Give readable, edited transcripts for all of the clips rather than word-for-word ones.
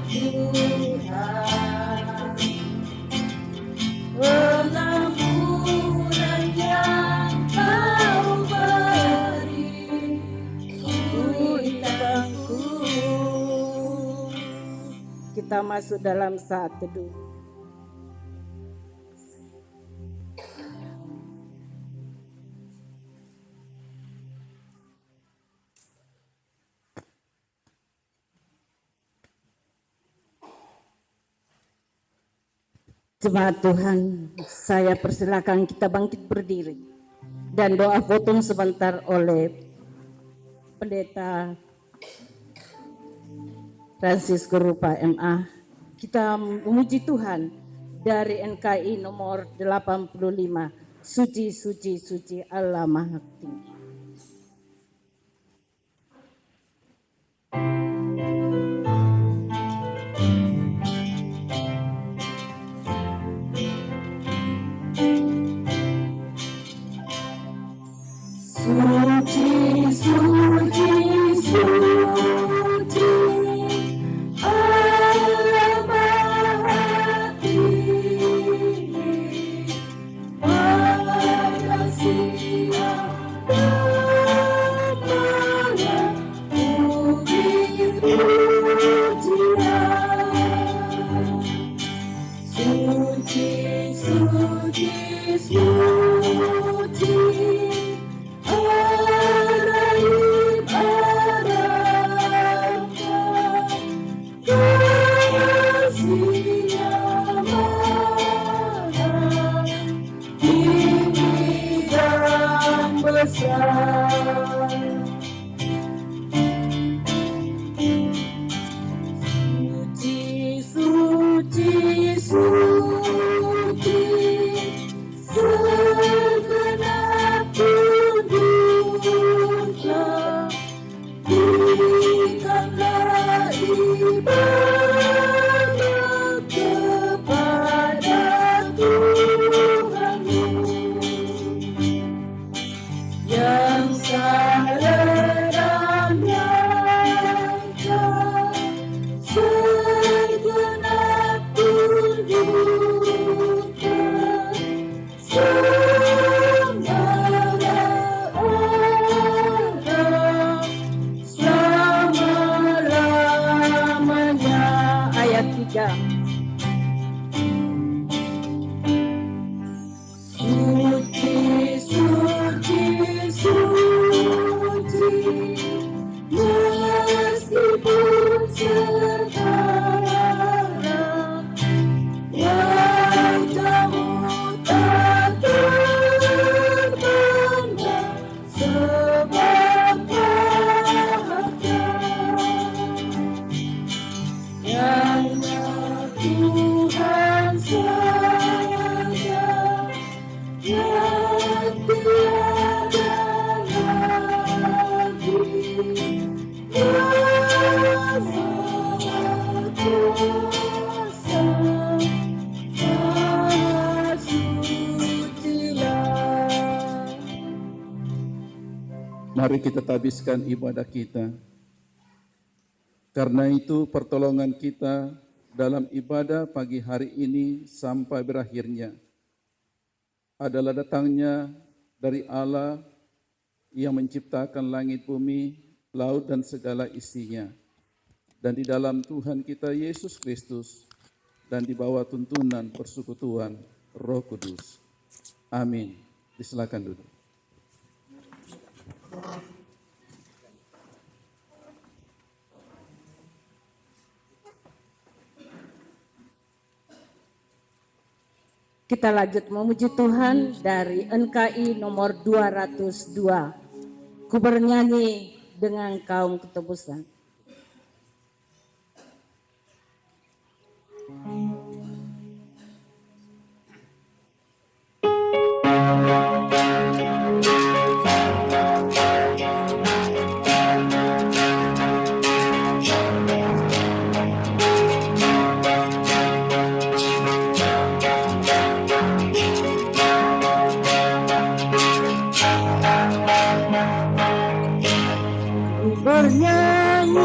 Tuhan, pengampunan yang Kau beri untukku. Kita masuk dalam saat teduh. Jemaat Tuhan, saya persilakan kita bangkit berdiri dan doa potong sebentar oleh Pendeta Francisco Rupa MA. Kita memuji Tuhan dari NKI nomor 85, Suci, Suci, Suci Allah Maha Tinggi. Suci, suci, suci, Allah Maha Tinggi, pada siang dan malam bumi pujian. Suci, suci, suci, suci, suci, suci, segenap penduduklah, berikanlah ibadat kepada Tuhanmu yang salah dan nyata, segenap penduduklah, selama-lamanya. Ayat 3. Suci, suci, suci, meskipun sekarang wajahmu tak terpandang sebab harga yang Tuhan saja yang tiada lagi kuasa Maha Sucilah. Mari kita tabiskan ibadah kita. Karena itu pertolongan kita dalam ibadah pagi hari ini sampai berakhirnya adalah datangnya dari Allah yang menciptakan langit bumi, laut dan segala isinya. Dan di dalam Tuhan kita Yesus Kristus dan di bawah tuntunan persekutuan Roh Kudus. Amin. Silakan duduk. Kita lanjut memuji Tuhan dari NKI nomor 202. Ku bernyanyi dengan kaum ketebusan. Bernyanyi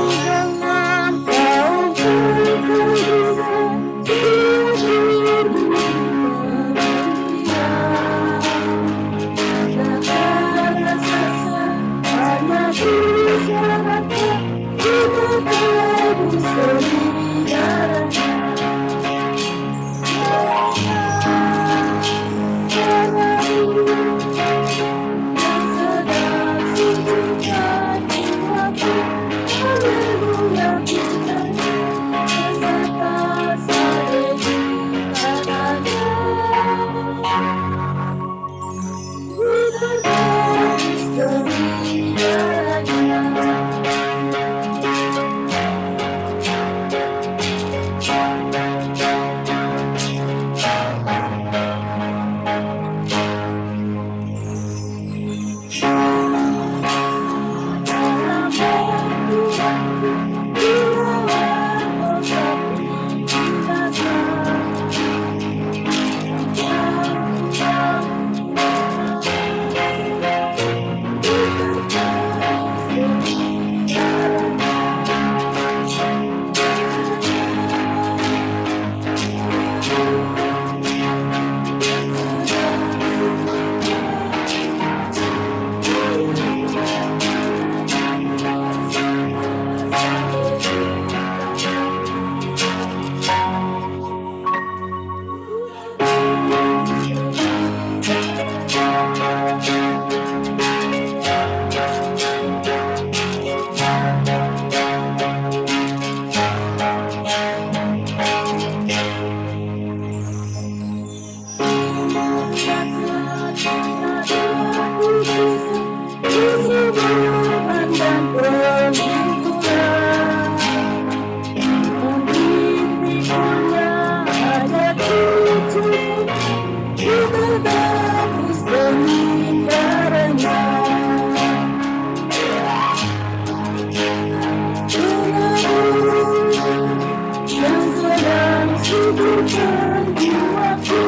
jiwaku,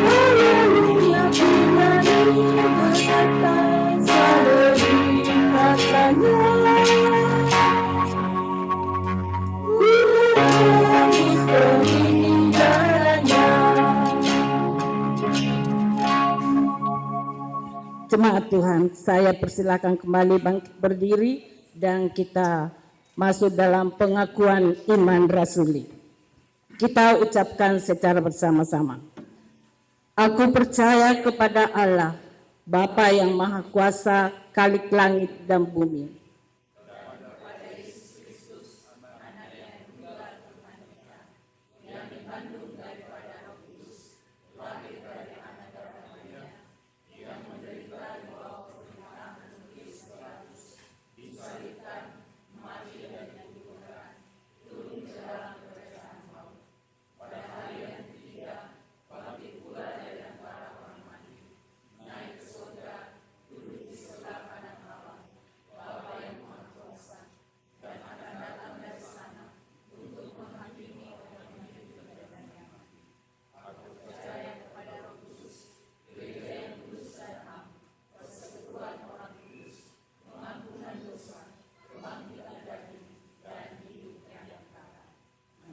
haleluya menyanyi beserta selalu katanya. Menembus peninggalannya. Jemaat Tuhan, saya persilakan kembali bangkit berdiri dan kita masuk dalam pengakuan iman rasuli. Kita ucapkan secara bersama-sama. Aku percaya kepada Allah, Bapa yang Maha Kuasa, Khalik langit dan bumi.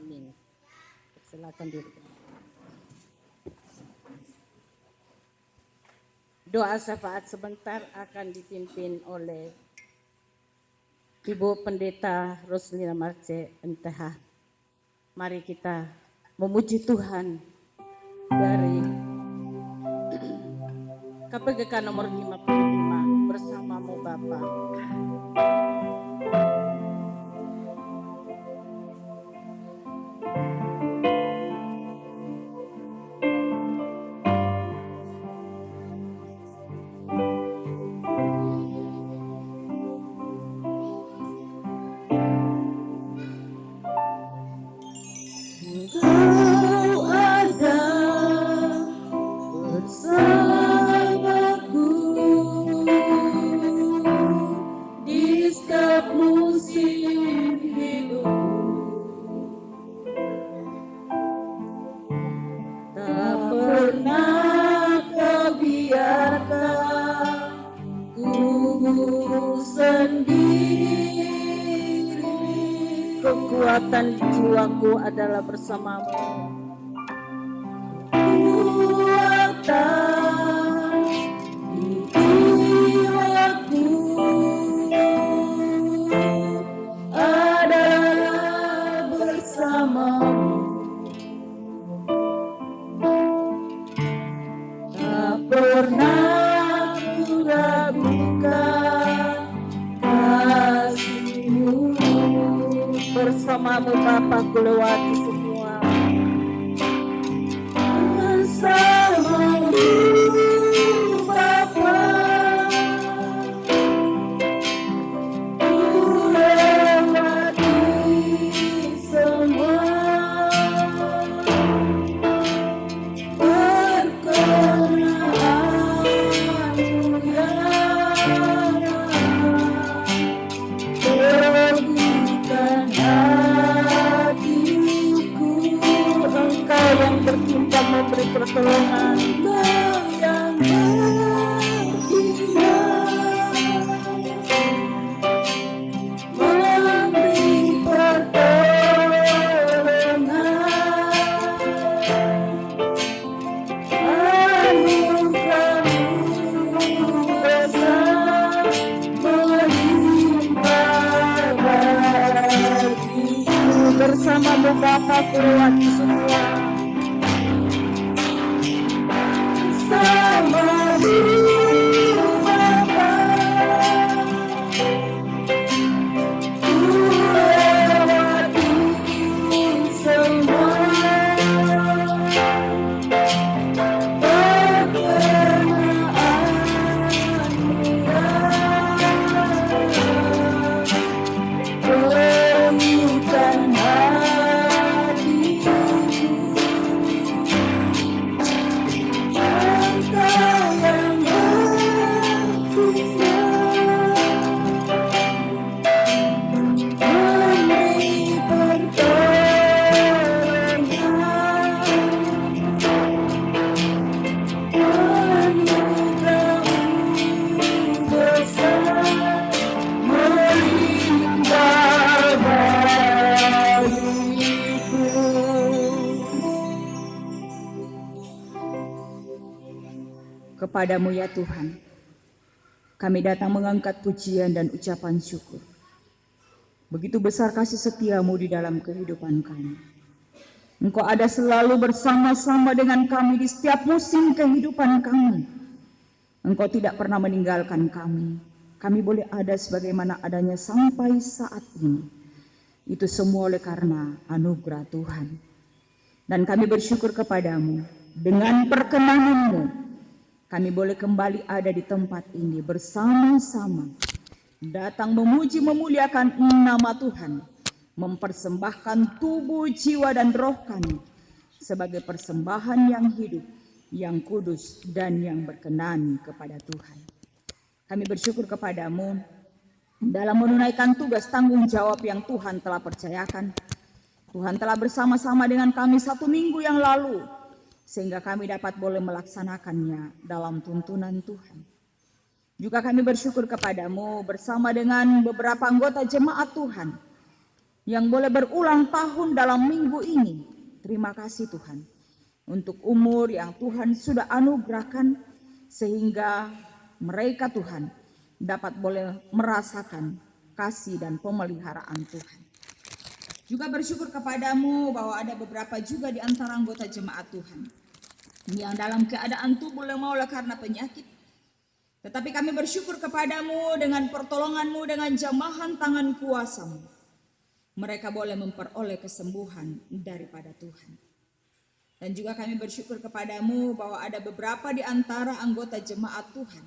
Amin. Silakan duduk. Doa syafaat sebentar akan dipimpin oleh Ibu Pendeta Roslina Marce MTH. Mari kita memuji Tuhan dari KPGK nomor 55 bersamamu Bapa. Engkau ada bersamaku di setiap musim hidupku. Tak pernah kau biarkan ku sendiri. Kekuatan di jiwaku adalah bersamamu. Kekuatan di jiwaku adalah bersamamu. Tak pernah ku ragukan kasih-Mu. Bersamamu Bapa ku lewati semua. Bersamamu Bapa ku lewati semua. Perkenaanmu ya teguhkan hatiku. Engkau yang bercinta memberi pertolongan. Engkau yang bercinta memberi pertolongan. Anugerah-Mu besar melimpah bagiku. Bersamamu Bapa ku lewati semua. Bersamamu Bapa ku lewati semua. Pertemukan hatiku. Engkau yang Kepadamu ya Tuhan, kami datang mengangkat pujian dan ucapan syukur. Begitu besar kasih setiamu di dalam kehidupan kami. Engkau ada selalu bersama-sama dengan kami di setiap musim kehidupan kami. Engkau tidak pernah meninggalkan kami. Kami boleh ada sebagaimana adanya sampai saat ini. Itu semua oleh karena anugerah Tuhan. Dan kami bersyukur kepadamu. Dengan perkenan-Mu, kami boleh kembali ada di tempat ini bersama-sama. Datang memuji memuliakan nama Tuhan. Mempersembahkan tubuh, jiwa, dan roh kami sebagai persembahan yang hidup, yang kudus, dan yang berkenan kepada Tuhan. Kami bersyukur kepadamu dalam menunaikan tugas tanggung jawab yang Tuhan telah percayakan. Tuhan telah bersama-sama dengan kami 1 minggu yang lalu, sehingga kami dapat boleh melaksanakannya dalam tuntunan Tuhan. Juga kami bersyukur kepadamu bersama dengan beberapa anggota jemaat Tuhan yang boleh berulang tahun dalam minggu ini. Terima kasih Tuhan untuk umur yang Tuhan sudah anugerahkan, sehingga mereka Tuhan dapat boleh merasakan kasih dan pemeliharaan Tuhan. Juga bersyukur kepadamu bahwa ada beberapa juga di antara anggota jemaat Tuhan yang dalam keadaan tubuh lemah oleh karena penyakit. Tetapi kami bersyukur kepadamu dengan pertolonganmu, dengan jamahan tangan kuasa-Mu. Mereka boleh memperoleh kesembuhan daripada Tuhan. Dan juga kami bersyukur kepadamu bahwa ada beberapa di antara anggota jemaat Tuhan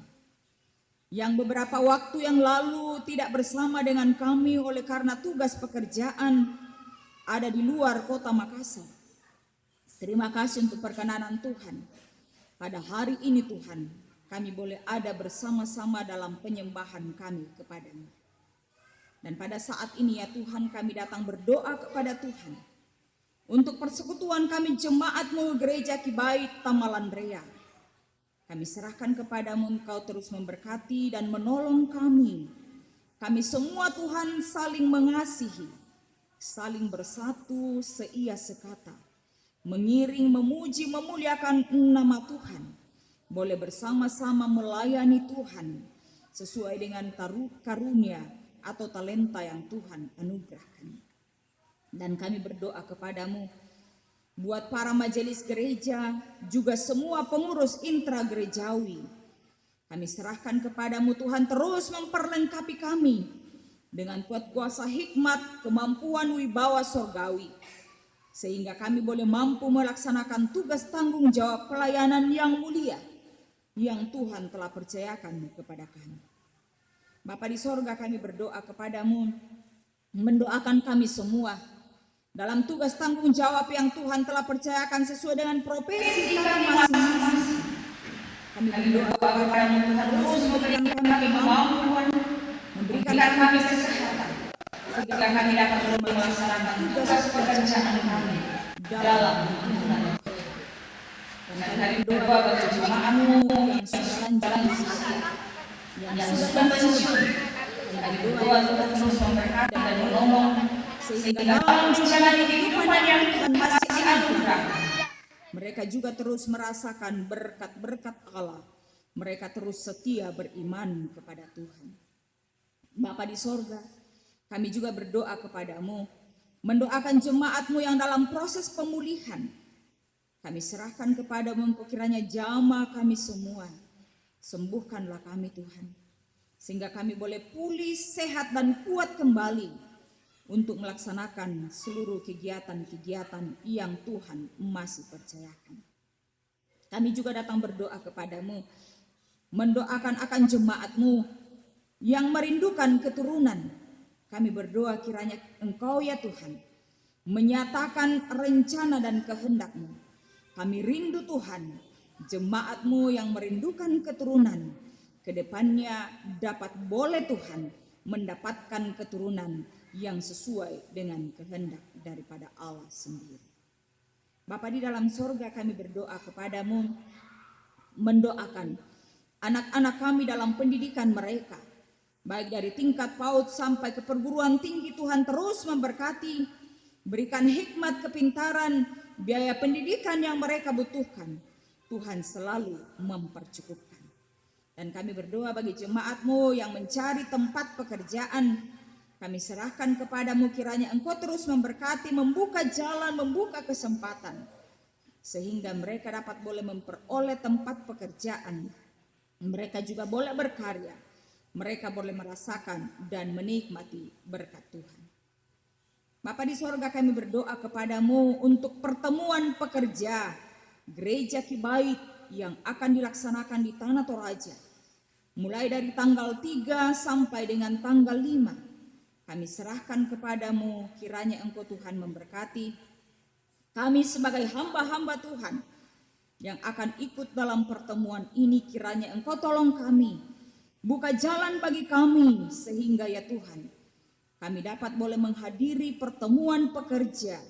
yang beberapa waktu yang lalu tidak bersama dengan kami oleh karena tugas pekerjaan ada di luar kota Makassar. Terima kasih untuk perkenanan Tuhan. Pada hari ini Tuhan, kami boleh ada bersama-sama dalam penyembahan kami kepadamu. Dan pada saat ini ya Tuhan, kami datang berdoa kepada Tuhan untuk persekutuan kami jemaat-Mu Gereja Kibait Tamalandrea. Kami serahkan kepadamu, Engkau terus memberkati dan menolong kami. Kami semua Tuhan saling mengasihi, saling bersatu seia sekata, mengiring, memuji, memuliakan nama Tuhan. Boleh bersama-sama melayani Tuhan sesuai dengan karunia atau talenta yang Tuhan anugerahkan. Dan kami berdoa kepadamu buat para majelis gereja, juga semua pengurus intragerejawi. Kami serahkan kepadamu Tuhan, terus memperlengkapi kami dengan kuat kuasa hikmat, kemampuan wibawa sorgawi, sehingga kami boleh mampu melaksanakan tugas tanggung jawab pelayanan yang mulia yang Tuhan telah percayakan kepada kami. Bapa di sorga, kami berdoa kepadamu, mendoakan kami semua dalam tugas tanggung jawab yang Tuhan telah percayakan sesuai dengan profesi kami masing-masing. Kami berdoa kepadamu, terus memberikan kami kemampuan, memberikan kami kesehatan, sehingga kami dapat melaksanakan tugas pekerjaan kami dalam tuntunan. Dan kami berdoa bagi jemaat-Mu yang sudah lanjut, yang sudah pensiun. Kami berdoa Tuhan terus memberkati dan menolong, sehingga dalam jalan kehidupan yang Tuhan masih anugerahkan, mereka juga terus merasakan berkat-berkat Allah. Mereka terus setia beriman kepada Tuhan. Bapa di sorga, kami juga berdoa kepadamu, mendoakan jemaat-Mu yang dalam proses pemulihan. Kami serahkan kepadamu, Engkau kiranya jamah kami semua. Sembuhkanlah kami Tuhan, sehingga kami boleh pulih, sehat, dan kuat kembali untuk melaksanakan seluruh kegiatan-kegiatan yang Tuhan masih percayakan. Kami juga datang berdoa kepadamu, mendoakan akan jemaat-Mu yang merindukan keturunan. Kami berdoa kiranya Engkau ya Tuhan menyatakan rencana dan kehendak-Mu. Kami rindu Tuhan, jemaat-Mu yang merindukan keturunan, kedepannya dapat boleh Tuhan mendapatkan keturunan yang sesuai dengan kehendak daripada Allah sendiri. Bapa di dalam sorga, kami berdoa kepadamu, mendoakan anak-anak kami dalam pendidikan mereka, baik dari tingkat PAUD sampai ke perguruan tinggi. Tuhan terus memberkati, berikan hikmat, kepintaran, biaya pendidikan yang mereka butuhkan. Tuhan selalu mempercukupkan. Dan kami berdoa bagi jemaat-Mu yang mencari tempat pekerjaan. Kami serahkan kepadamu, kiranya Engkau terus memberkati, membuka jalan, membuka kesempatan. Sehingga mereka dapat boleh memperoleh tempat pekerjaan. Mereka juga boleh berkarya. Mereka boleh merasakan dan menikmati berkat Tuhan. Bapa di sorga, kami berdoa kepadamu untuk pertemuan pekerja Gereja Kibait yang akan dilaksanakan di Tanah Toraja. Mulai dari tanggal 3 sampai dengan tanggal 5. Kami serahkan kepadamu, kiranya Engkau Tuhan memberkati kami sebagai hamba-hamba Tuhan yang akan ikut dalam pertemuan ini. Kiranya Engkau tolong kami, buka jalan bagi kami, sehingga ya Tuhan, kami dapat boleh menghadiri pertemuan pekerja.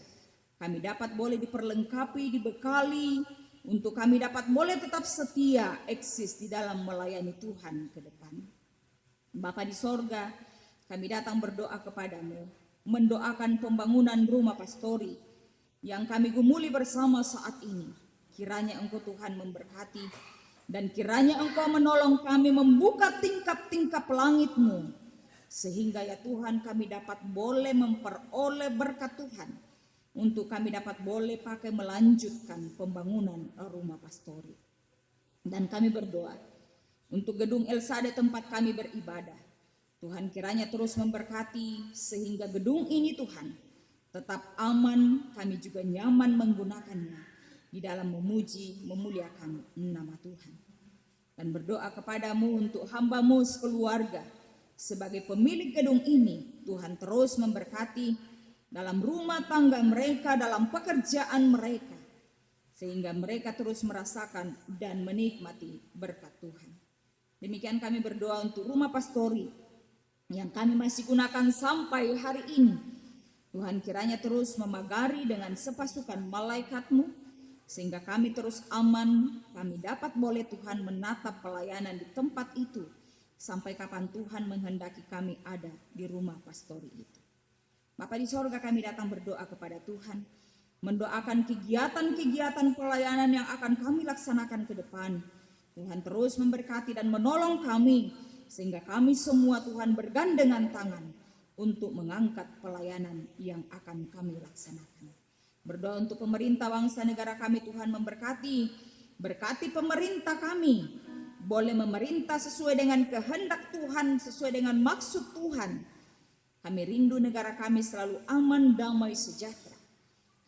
Kami dapat boleh diperlengkapi, dibekali, untuk kami dapat boleh tetap setia eksis di dalam melayani Tuhan ke depan. Bapa di sorga, kami datang berdoa kepadamu, mendoakan pembangunan rumah pastori yang kami gumuli bersama saat ini. Kiranya Engkau Tuhan memberkati, dan kiranya Engkau menolong kami membuka tingkap-tingkap langit-Mu, sehingga ya Tuhan kami dapat boleh memperoleh berkat Tuhan, untuk kami dapat boleh pakai melanjutkan pembangunan rumah pastori. Dan kami berdoa untuk gedung El Sade tempat kami beribadah. Tuhan kiranya terus memberkati, sehingga gedung ini Tuhan tetap aman, kami juga nyaman menggunakannya di dalam memuji, memuliakan nama Tuhan. Dan berdoa kepadamu untuk hamba-Mu sekeluarga sebagai pemilik gedung ini. Tuhan terus memberkati dalam rumah tangga mereka, dalam pekerjaan mereka, sehingga mereka terus merasakan dan menikmati berkat Tuhan. Demikian kami berdoa untuk rumah pastori yang kami masih gunakan sampai hari ini. Tuhan kiranya terus memagari dengan sepasukan malaikat-Mu, sehingga kami terus aman, kami dapat boleh Tuhan menatap pelayanan di tempat itu, sampai kapan Tuhan menghendaki kami ada di rumah pastori itu. Bapa di sorga, kami datang berdoa kepada Tuhan, mendoakan kegiatan-kegiatan pelayanan yang akan kami laksanakan ke depan. Tuhan terus memberkati dan menolong kami, sehingga kami semua Tuhan bergandengan tangan untuk mengangkat pelayanan yang akan kami laksanakan. Berdoa untuk pemerintah bangsa negara kami, Tuhan memberkati, berkati pemerintah kami, boleh memerintah sesuai dengan kehendak Tuhan, sesuai dengan maksud Tuhan. Kami rindu negara kami selalu aman, damai, sejahtera.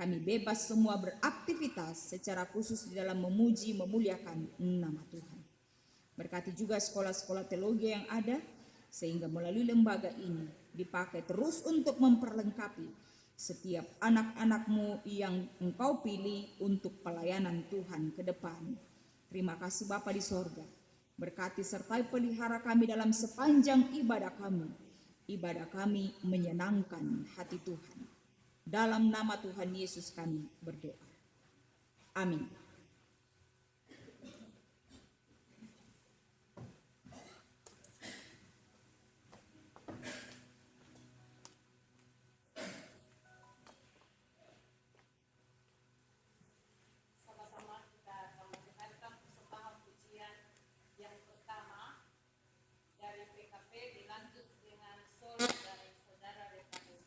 Kami bebas semua beraktivitas secara khusus di dalam memuji, memuliakan nama Tuhan. Berkati juga sekolah-sekolah teologi yang ada, sehingga melalui lembaga ini dipakai terus untuk memperlengkapi setiap anak-anak-Mu yang Engkau pilih untuk pelayanan Tuhan ke depan. Terima kasih Bapa di sorga. Berkati sertai pelihara kami dalam sepanjang ibadah kami. Ibadah kami menyenangkan hati Tuhan. Dalam nama Tuhan Yesus kami berdoa. Amin. Sama-sama kita akan mendengarkan persembahan pujian yang pertama dari PKP, dilanjut dengan solo dari Saudara Rekanus.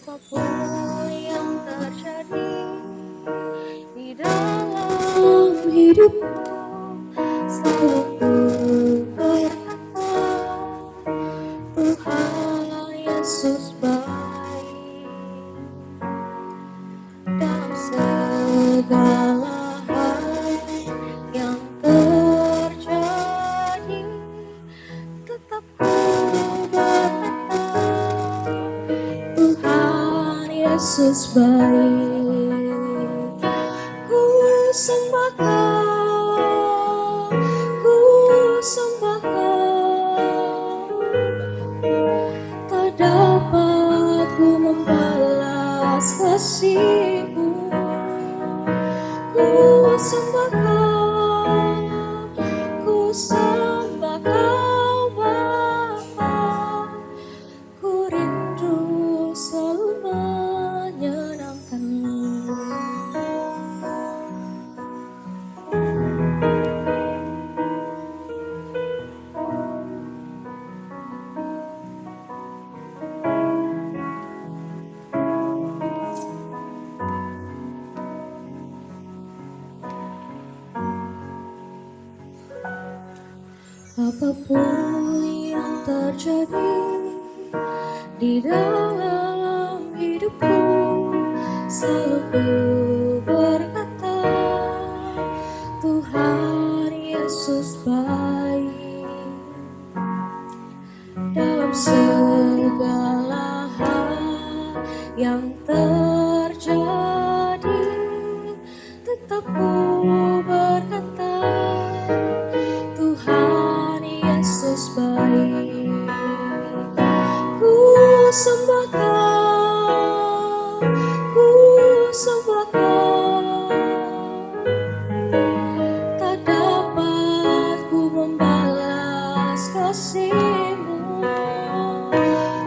apapun yang terjadi di dalam hidupku, selalu ku berkata, Tuhan Yesus baik dalam segala hal yang terjadi. Tetap ku berkata, Tuhan Yesus baik. Ku sembah Kau, ku sembah Kau. Tak dapat ku membalas kasih-Mu. Ku sembah Kau, ku sembah Kau Bapa. Ku rindu selalu menyenangkan-Mu. Apapun yang terjadi di dalam hidupku, selalu ku berkata, Tuhan Yesus baik dalam segala hal yang terjadi. Tetap ku berkata, Tuhan Yesus baik. Ku sembah Kau, ku sembah Kau. Tak dapat ku membalas kasih-Mu.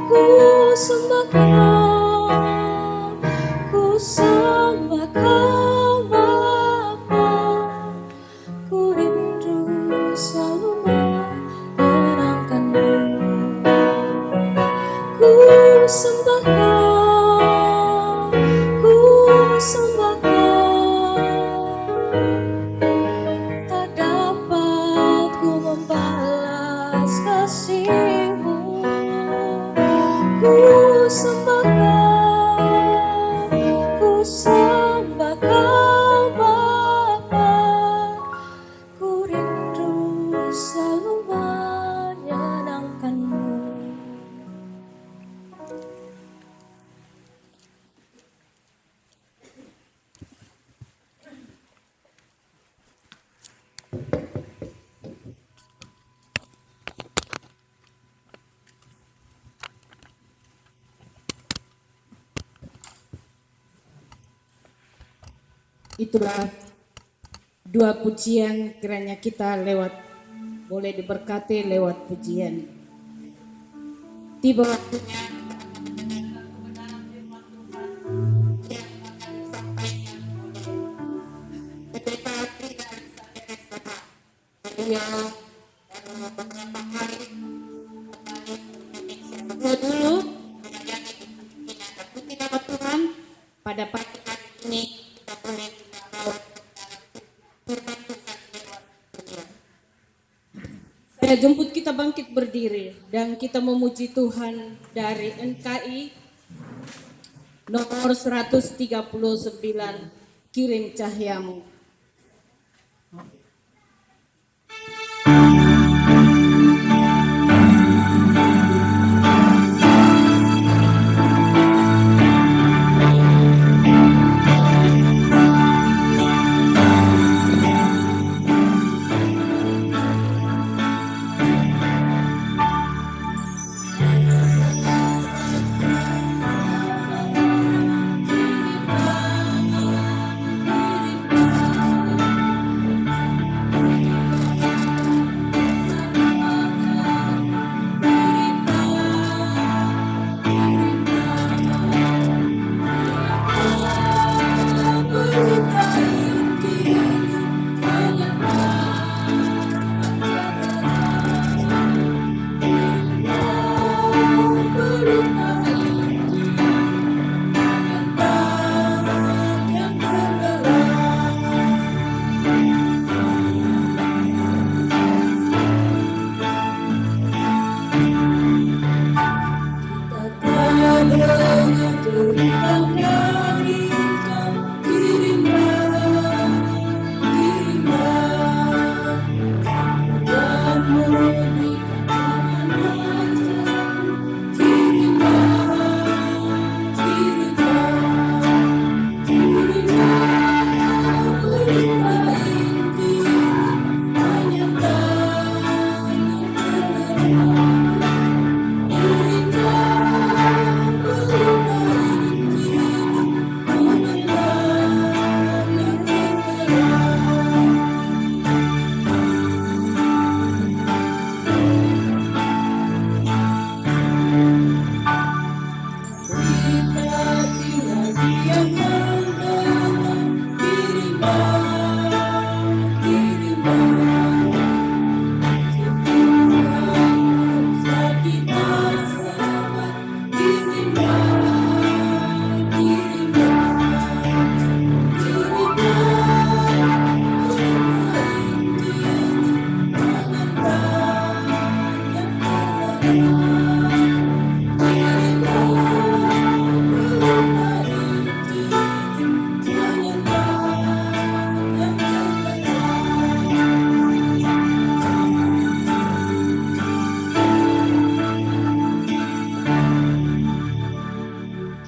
Ku sembah Kau, ku sembah Kau Bapa. Ku rindu selalu menyenangkan-Mu. Ku sembah Kau, ku sembah Kau. Tak dapat ku membalas kasih-Mu. Ku sembah Kau, ku sembah Kau Bapa. Ku rindu selalu menyenangkan-Mu. Itulah dua pujian, kiranya kita boleh diberkati lewat pujian. Tiba waktunya dulu nama Tuhan pada pagi hari ini kita boleh saya jemput kita bangkit berdiri dan kita memuji Tuhan dari NKI nomor 139, Kirim Cahyamu.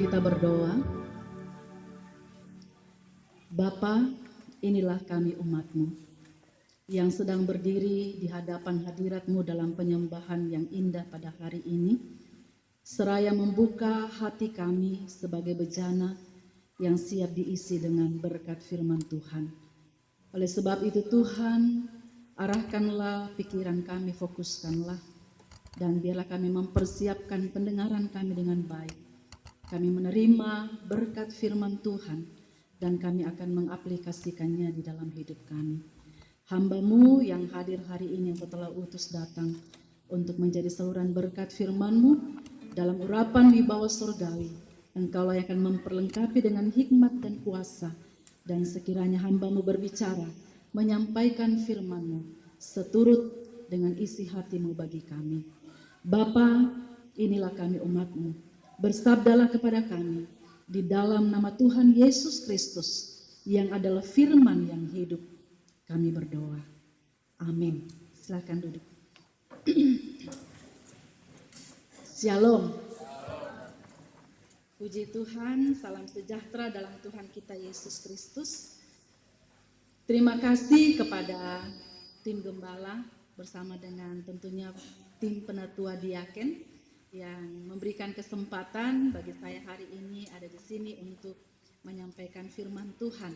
Kita berdoa. Bapa, inilah kami umat-Mu yang sedang berdiri di hadapan hadirat-Mu dalam penyembahan yang indah pada hari ini, seraya membuka hati kami sebagai bejana yang siap diisi dengan berkat firman Tuhan. Oleh sebab itu Tuhan, arahkanlah pikiran kami, fokuskanlah, dan biarlah kami mempersiapkan pendengaran kami dengan baik. Kami menerima berkat firman Tuhan dan kami akan mengaplikasikannya di dalam hidup kami. Hamba-Mu yang hadir hari ini yang Telah utus datang untuk menjadi saluran berkat firman-Mu dalam urapan wibawa surgawi. Engkaulah yang akan memperlengkapi dengan hikmat dan kuasa, dan sekiranya hamba-Mu berbicara, menyampaikan firman-Mu seturut dengan isi hati-Mu bagi kami. Bapa, inilah kami umat-Mu. Bersabdalah kepada kami di dalam nama Tuhan Yesus Kristus yang adalah firman yang hidup. Kami berdoa. Amin. Silakan duduk. Shalom. Puji Tuhan, salam sejahtera dalam Tuhan kita Yesus Kristus. Terima kasih kepada tim gembala bersama dengan tentunya tim penatua diaken yang memberikan kesempatan bagi saya hari ini ada di sini untuk menyampaikan firman Tuhan.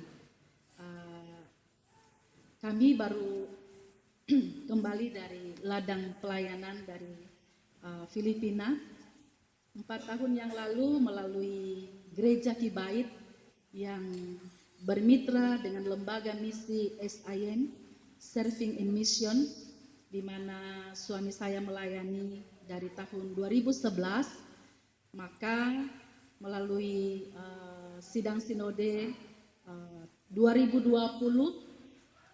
Kami baru kembali dari ladang pelayanan dari Filipina 4 tahun yang lalu melalui Gereja Kibait yang bermitra dengan lembaga misi SIM, Serving in Mission, di mana suami saya melayani dari tahun 2011, maka melalui sidang sinode 2020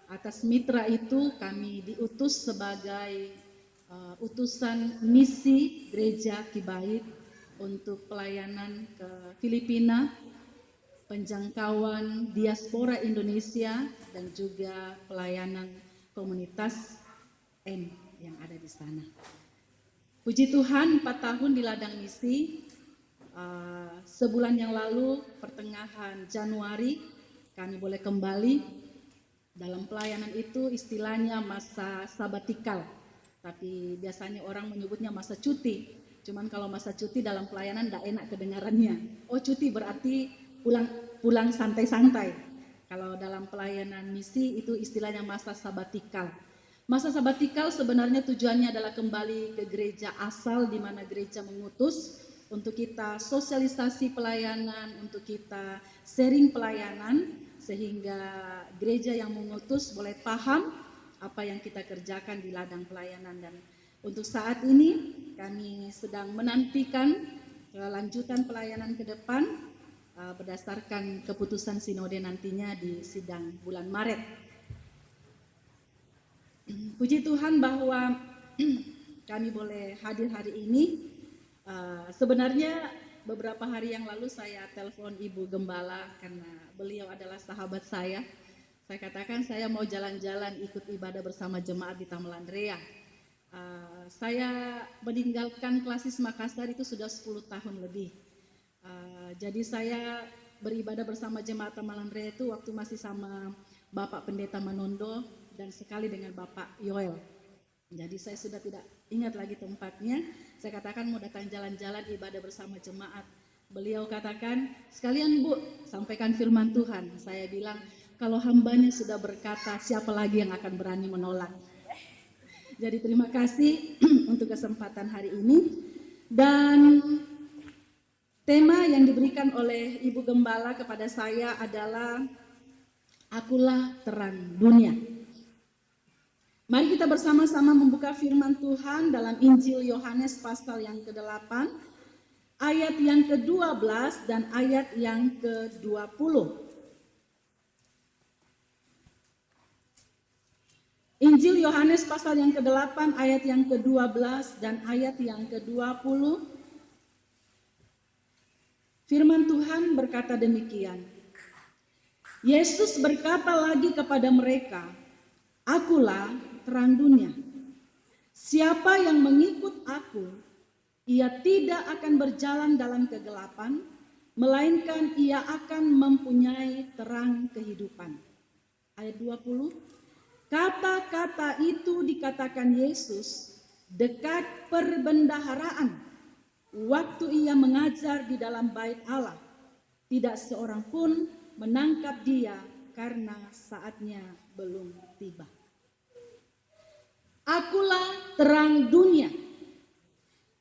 atas mitra itu kami diutus sebagai utusan misi Gereja Kibait untuk pelayanan ke Filipina, penjangkauan diaspora Indonesia dan juga pelayanan komunitas N yang ada di sana. Puji Tuhan, 4 tahun di ladang misi. Sebulan yang lalu, pertengahan Januari, kami boleh kembali. Dalam pelayanan itu istilahnya masa sabatikal, tapi biasanya orang menyebutnya masa cuti. Cuman kalau masa cuti dalam pelayanan tidak enak kedengarannya. Oh, cuti berarti pulang santai-santai. Kalau dalam pelayanan misi itu istilahnya masa sabatikal. Masa sabatikal sebenarnya tujuannya adalah kembali ke gereja asal di mana gereja mengutus untuk kita sosialisasi pelayanan, untuk kita sharing pelayanan sehingga gereja yang mengutus boleh paham apa yang kita kerjakan di ladang pelayanan. Dan untuk saat ini kami sedang menantikan kelanjutan pelayanan ke depan berdasarkan keputusan sinode nantinya di sidang bulan Maret. Puji Tuhan bahwa kami boleh hadir hari ini. Sebenarnya beberapa hari yang lalu saya telepon Ibu Gembala karena beliau adalah sahabat saya. Saya katakan saya mau jalan-jalan ikut ibadah bersama jemaat di Taman Andrea. Saya meninggalkan Klasis Makassar itu sudah 10 tahun lebih. Jadi saya beribadah bersama jemaat Taman Andrea itu waktu masih sama Bapak Pendeta Manondo dan sekali dengan Bapak Yoel. Jadi saya sudah tidak ingat lagi tempatnya. Saya katakan mau datang jalan-jalan ibadah bersama jemaat. Beliau katakan, sekalian Bu, sampaikan firman Tuhan. Saya bilang, kalau hambanya sudah berkata, siapa lagi yang akan berani menolak? Jadi terima kasih untuk kesempatan hari ini. Dan tema yang diberikan oleh Ibu Gembala kepada saya adalah Akulah Terang Dunia. Mari kita bersama-sama membuka firman Tuhan dalam Injil Yohanes pasal yang ke-8, ayat yang ke-12 dan ayat yang ke-20. Injil Yohanes pasal yang ke-8, ayat yang ke-12 dan ayat yang ke-20. Firman Tuhan berkata demikian. Yesus berkata lagi kepada mereka, Akulah terang dunia. Siapa yang mengikut aku, ia tidak akan berjalan dalam kegelapan, melainkan ia akan mempunyai terang kehidupan. Ayat 20. Kata-kata itu dikatakan Yesus dekat perbendaharaan, waktu ia mengajar di dalam bait Allah. Tidak seorang pun menangkap dia karena saatnya belum tiba. Akulah terang dunia.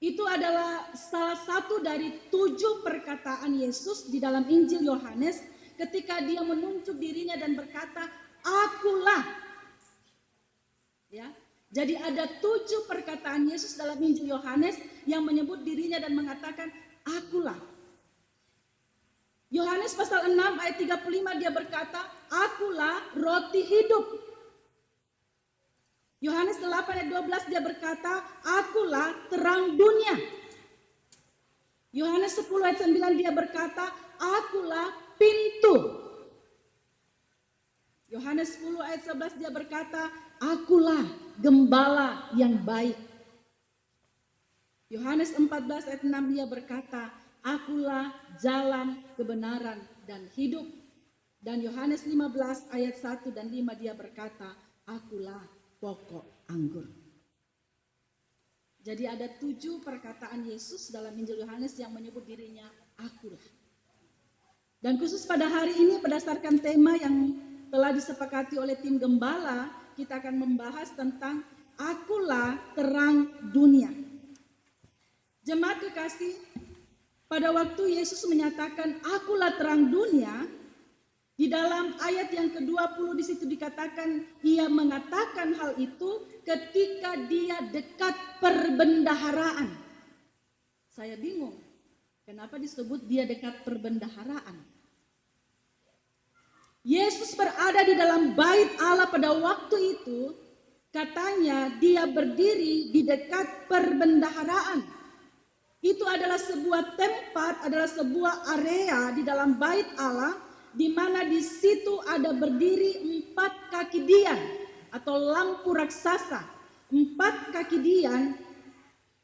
Itu adalah salah satu dari 7 perkataan Yesus di dalam Injil Yohanes ketika dia menunjuk dirinya dan berkata, Akulah. Ya, jadi ada 7 perkataan Yesus dalam Injil Yohanes yang menyebut dirinya dan mengatakan, Akulah. Yohanes pasal 6 ayat 35 dia berkata, Akulah roti hidup. Yohanes 8 ayat 12 dia berkata, Akulah terang dunia. Yohanes 10 ayat 9 dia berkata, Akulah pintu. Yohanes 10 ayat 11 dia berkata, Akulah gembala yang baik. Yohanes 14 ayat 6 dia berkata, Akulah jalan kebenaran dan hidup. Dan Yohanes 15 ayat 1 dan 5 dia berkata, Akulah pokok anggur. Jadi ada 7 perkataan Yesus dalam Injil Yohanes yang menyebut dirinya Akulah. Dan khusus pada hari ini berdasarkan tema yang telah disepakati oleh tim gembala, kita akan membahas tentang Akulah terang dunia. Jemaat kekasih, pada waktu Yesus menyatakan Akulah terang dunia, di dalam ayat yang ke-20 di situ dikatakan ia mengatakan hal itu ketika dia dekat perbendaharaan. Saya bingung, kenapa disebut dia dekat perbendaharaan? Yesus berada di dalam bait Allah pada waktu itu, katanya dia berdiri di dekat perbendaharaan. Itu adalah sebuah tempat, adalah sebuah area di dalam bait Allah, di mana di situ ada berdiri 4 kaki dian atau lampu raksasa. 4 kaki dian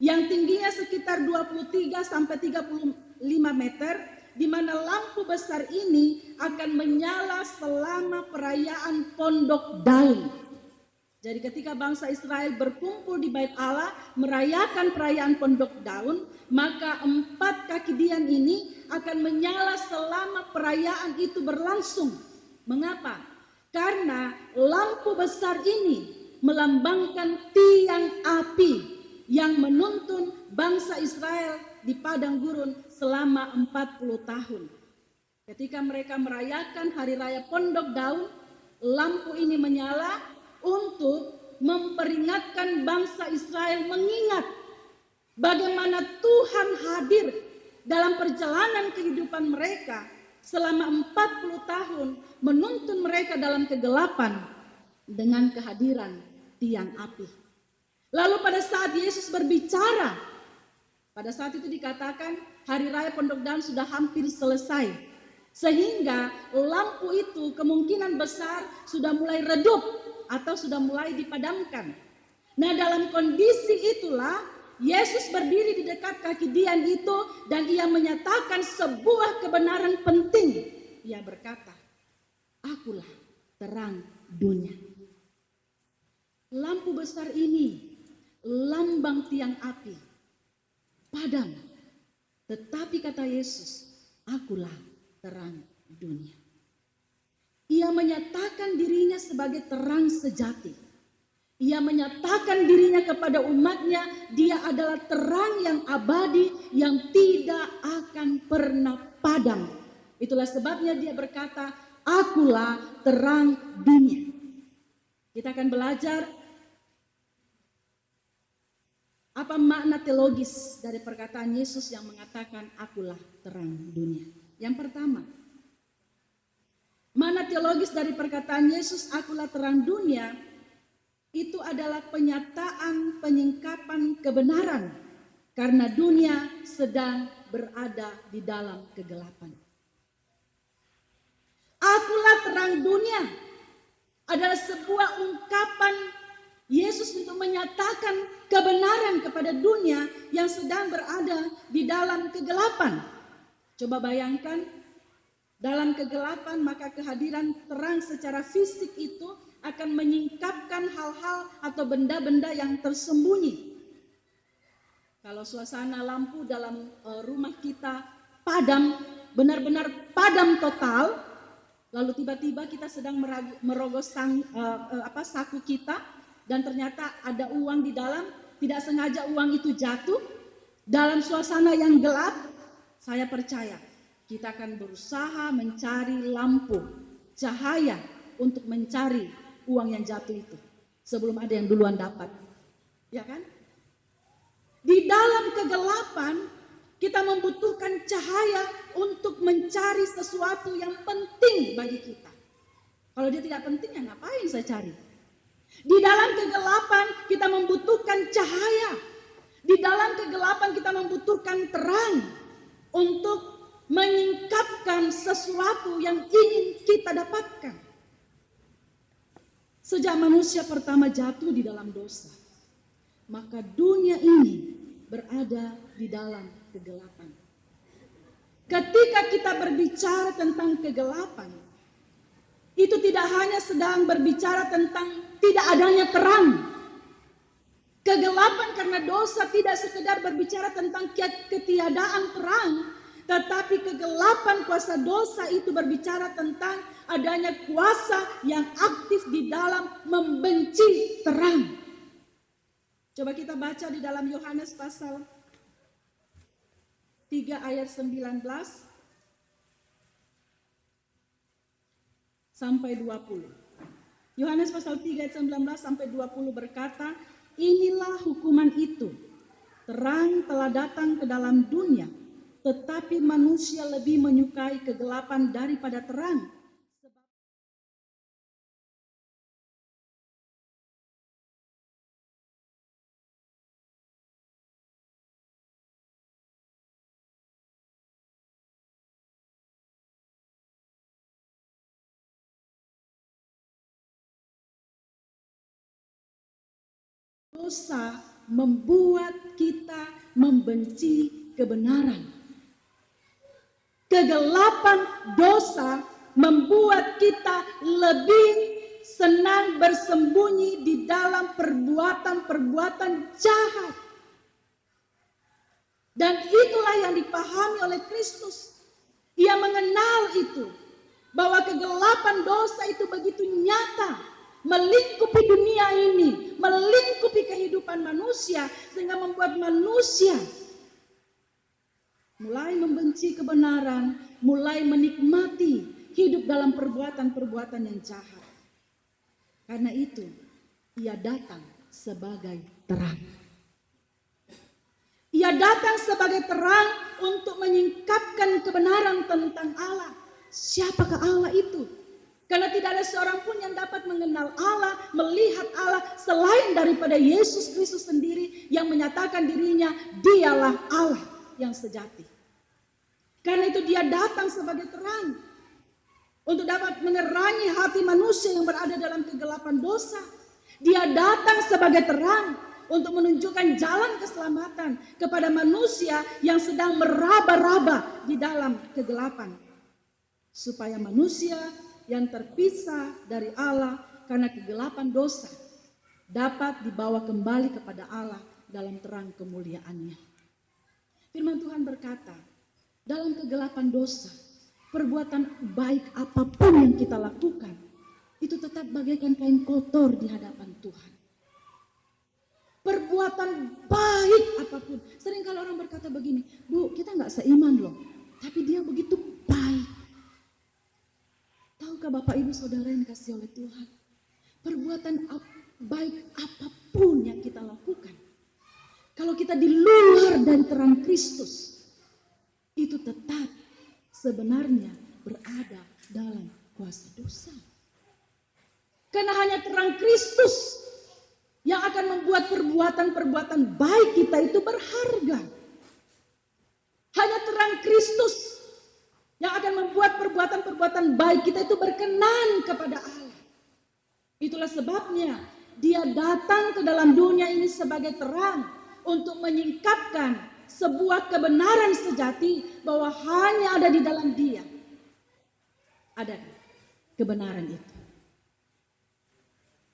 yang tingginya sekitar 23 sampai 35 meter, di mana lampu besar ini akan menyala selama perayaan Pondok Daun. Jadi ketika bangsa Israel berkumpul di bait Allah merayakan perayaan Pondok Daun, maka 4 kaki dian ini akan menyala selama perayaan itu berlangsung. Mengapa? Karena lampu besar ini melambangkan tiang api yang menuntun bangsa Israel di padang gurun selama 40 tahun. Ketika mereka merayakan hari raya Pondok Daun, lampu ini menyala untuk memperingatkan bangsa Israel mengingat bagaimana Tuhan hadir dalam perjalanan kehidupan mereka selama 40 tahun menuntun mereka dalam kegelapan dengan kehadiran tiang api. Lalu pada saat Yesus berbicara, pada saat itu dikatakan Hari Raya Pondok Daun sudah hampir selesai. Sehingga lampu itu kemungkinan besar sudah mulai redup atau sudah mulai dipadamkan. Nah, dalam kondisi itulah Yesus berdiri di dekat kaki Dian itu dan ia menyatakan sebuah kebenaran penting. Ia berkata, "Akulah terang dunia." Lampu besar ini lambang tiang api, padam. Tetapi kata Yesus, "Akulah terang dunia." Ia menyatakan dirinya sebagai terang sejati. Ia menyatakan dirinya kepada umatnya, dia adalah terang yang abadi yang tidak akan pernah padam. Itulah sebabnya dia berkata, "Akulah terang dunia." Kita akan belajar apa makna teologis dari perkataan Yesus yang mengatakan akulah terang dunia. Yang pertama, makna teologis dari perkataan Yesus akulah terang dunia itu adalah penyataan penyingkapan kebenaran karena dunia sedang berada di dalam kegelapan. Akulah terang dunia adalah sebuah ungkapan Yesus untuk menyatakan kebenaran kepada dunia yang sedang berada di dalam kegelapan. Coba bayangkan, dalam kegelapan maka kehadiran terang secara fisik itu akan menyingkapkan hal-hal atau benda-benda yang tersembunyi. Kalau suasana lampu dalam rumah kita padam, benar-benar padam total, lalu tiba-tiba kita sedang merogoh saku kita dan ternyata ada uang di dalam, tidak sengaja uang itu jatuh dalam suasana yang gelap, saya percaya kita akan berusaha mencari lampu, cahaya untuk mencari uang yang jatuh itu sebelum ada yang duluan dapat. Ya kan? Di dalam kegelapan kita membutuhkan cahaya untuk mencari sesuatu yang penting bagi kita. Kalau dia tidak penting, ya ngapain saya cari? Di dalam kegelapan kita membutuhkan cahaya. Di dalam kegelapan kita membutuhkan terang untuk menyingkapkan sesuatu yang ingin kita dapatkan. Sejak manusia pertama jatuh di dalam dosa, maka dunia ini berada di dalam kegelapan. Ketika kita berbicara tentang kegelapan, itu tidak hanya sedang berbicara tentang tidak adanya terang. Kegelapan karena dosa tidak sekedar berbicara tentang ketiadaan terang, tetapi kegelapan kuasa dosa itu berbicara tentang adanya kuasa yang aktif di dalam membenci terang. Coba kita baca di dalam Yohanes pasal 3 ayat 19 sampai 20. Yohanes pasal 3 ayat 19 sampai 20 berkata, "Inilah hukuman itu. Terang telah datang ke dalam dunia, tetapi manusia lebih menyukai kegelapan daripada terang. Dosa membuat kita membenci kebenaran. Kegelapan dosa membuat kita lebih senang bersembunyi di dalam perbuatan-perbuatan jahat. Dan itulah yang dipahami oleh Kristus. Ia mengenal itu, bahwa kegelapan dosa itu begitu nyata, melingkupi dunia ini, melingkupi kehidupan manusia, sehingga membuat manusia mulai membenci kebenaran, mulai menikmati hidup dalam perbuatan-perbuatan yang jahat. Karena itu, ia datang sebagai terang. Ia datang sebagai terang untuk menyingkapkan kebenaran tentang Allah. Siapakah Allah itu? Karena tidak ada seorang pun yang dapat mengenal Allah, melihat Allah selain daripada Yesus Kristus sendiri yang menyatakan dirinya dialah Allah yang sejati. itu dia datang sebagai terang untuk dapat menerangi hati manusia yang berada dalam kegelapan dosa. Dia datang sebagai terang untuk menunjukkan jalan keselamatan kepada manusia yang sedang meraba-raba di dalam kegelapan. Supaya manusia yang terpisah dari Allah karena kegelapan dosa dapat dibawa kembali kepada Allah dalam terang kemuliaannya. Firman Tuhan berkata, dalam kegelapan dosa, perbuatan baik apapun yang kita lakukan, itu tetap bagaikan kain kotor di hadapan Tuhan. Perbuatan baik apapun. Sering kalau orang berkata begini, Bu, kita nggak seiman loh, tapi dia begitu baik. Tahukah Bapak Ibu Saudara yang dikasihi oleh Tuhan, perbuatan baik apapun yang kita lakukan, kalau kita di luar dari terang Kristus, itu tetap sebenarnya berada dalam kuasa dosa. Karena hanya terang Kristus yang akan membuat perbuatan-perbuatan baik kita itu berharga. Hanya terang Kristus yang akan membuat perbuatan-perbuatan baik kita itu berkenan kepada Allah. Itulah sebabnya dia datang ke dalam dunia ini sebagai terang untuk menyingkapkan sebuah kebenaran sejati bahwa hanya ada di dalam dia ada kebenaran itu.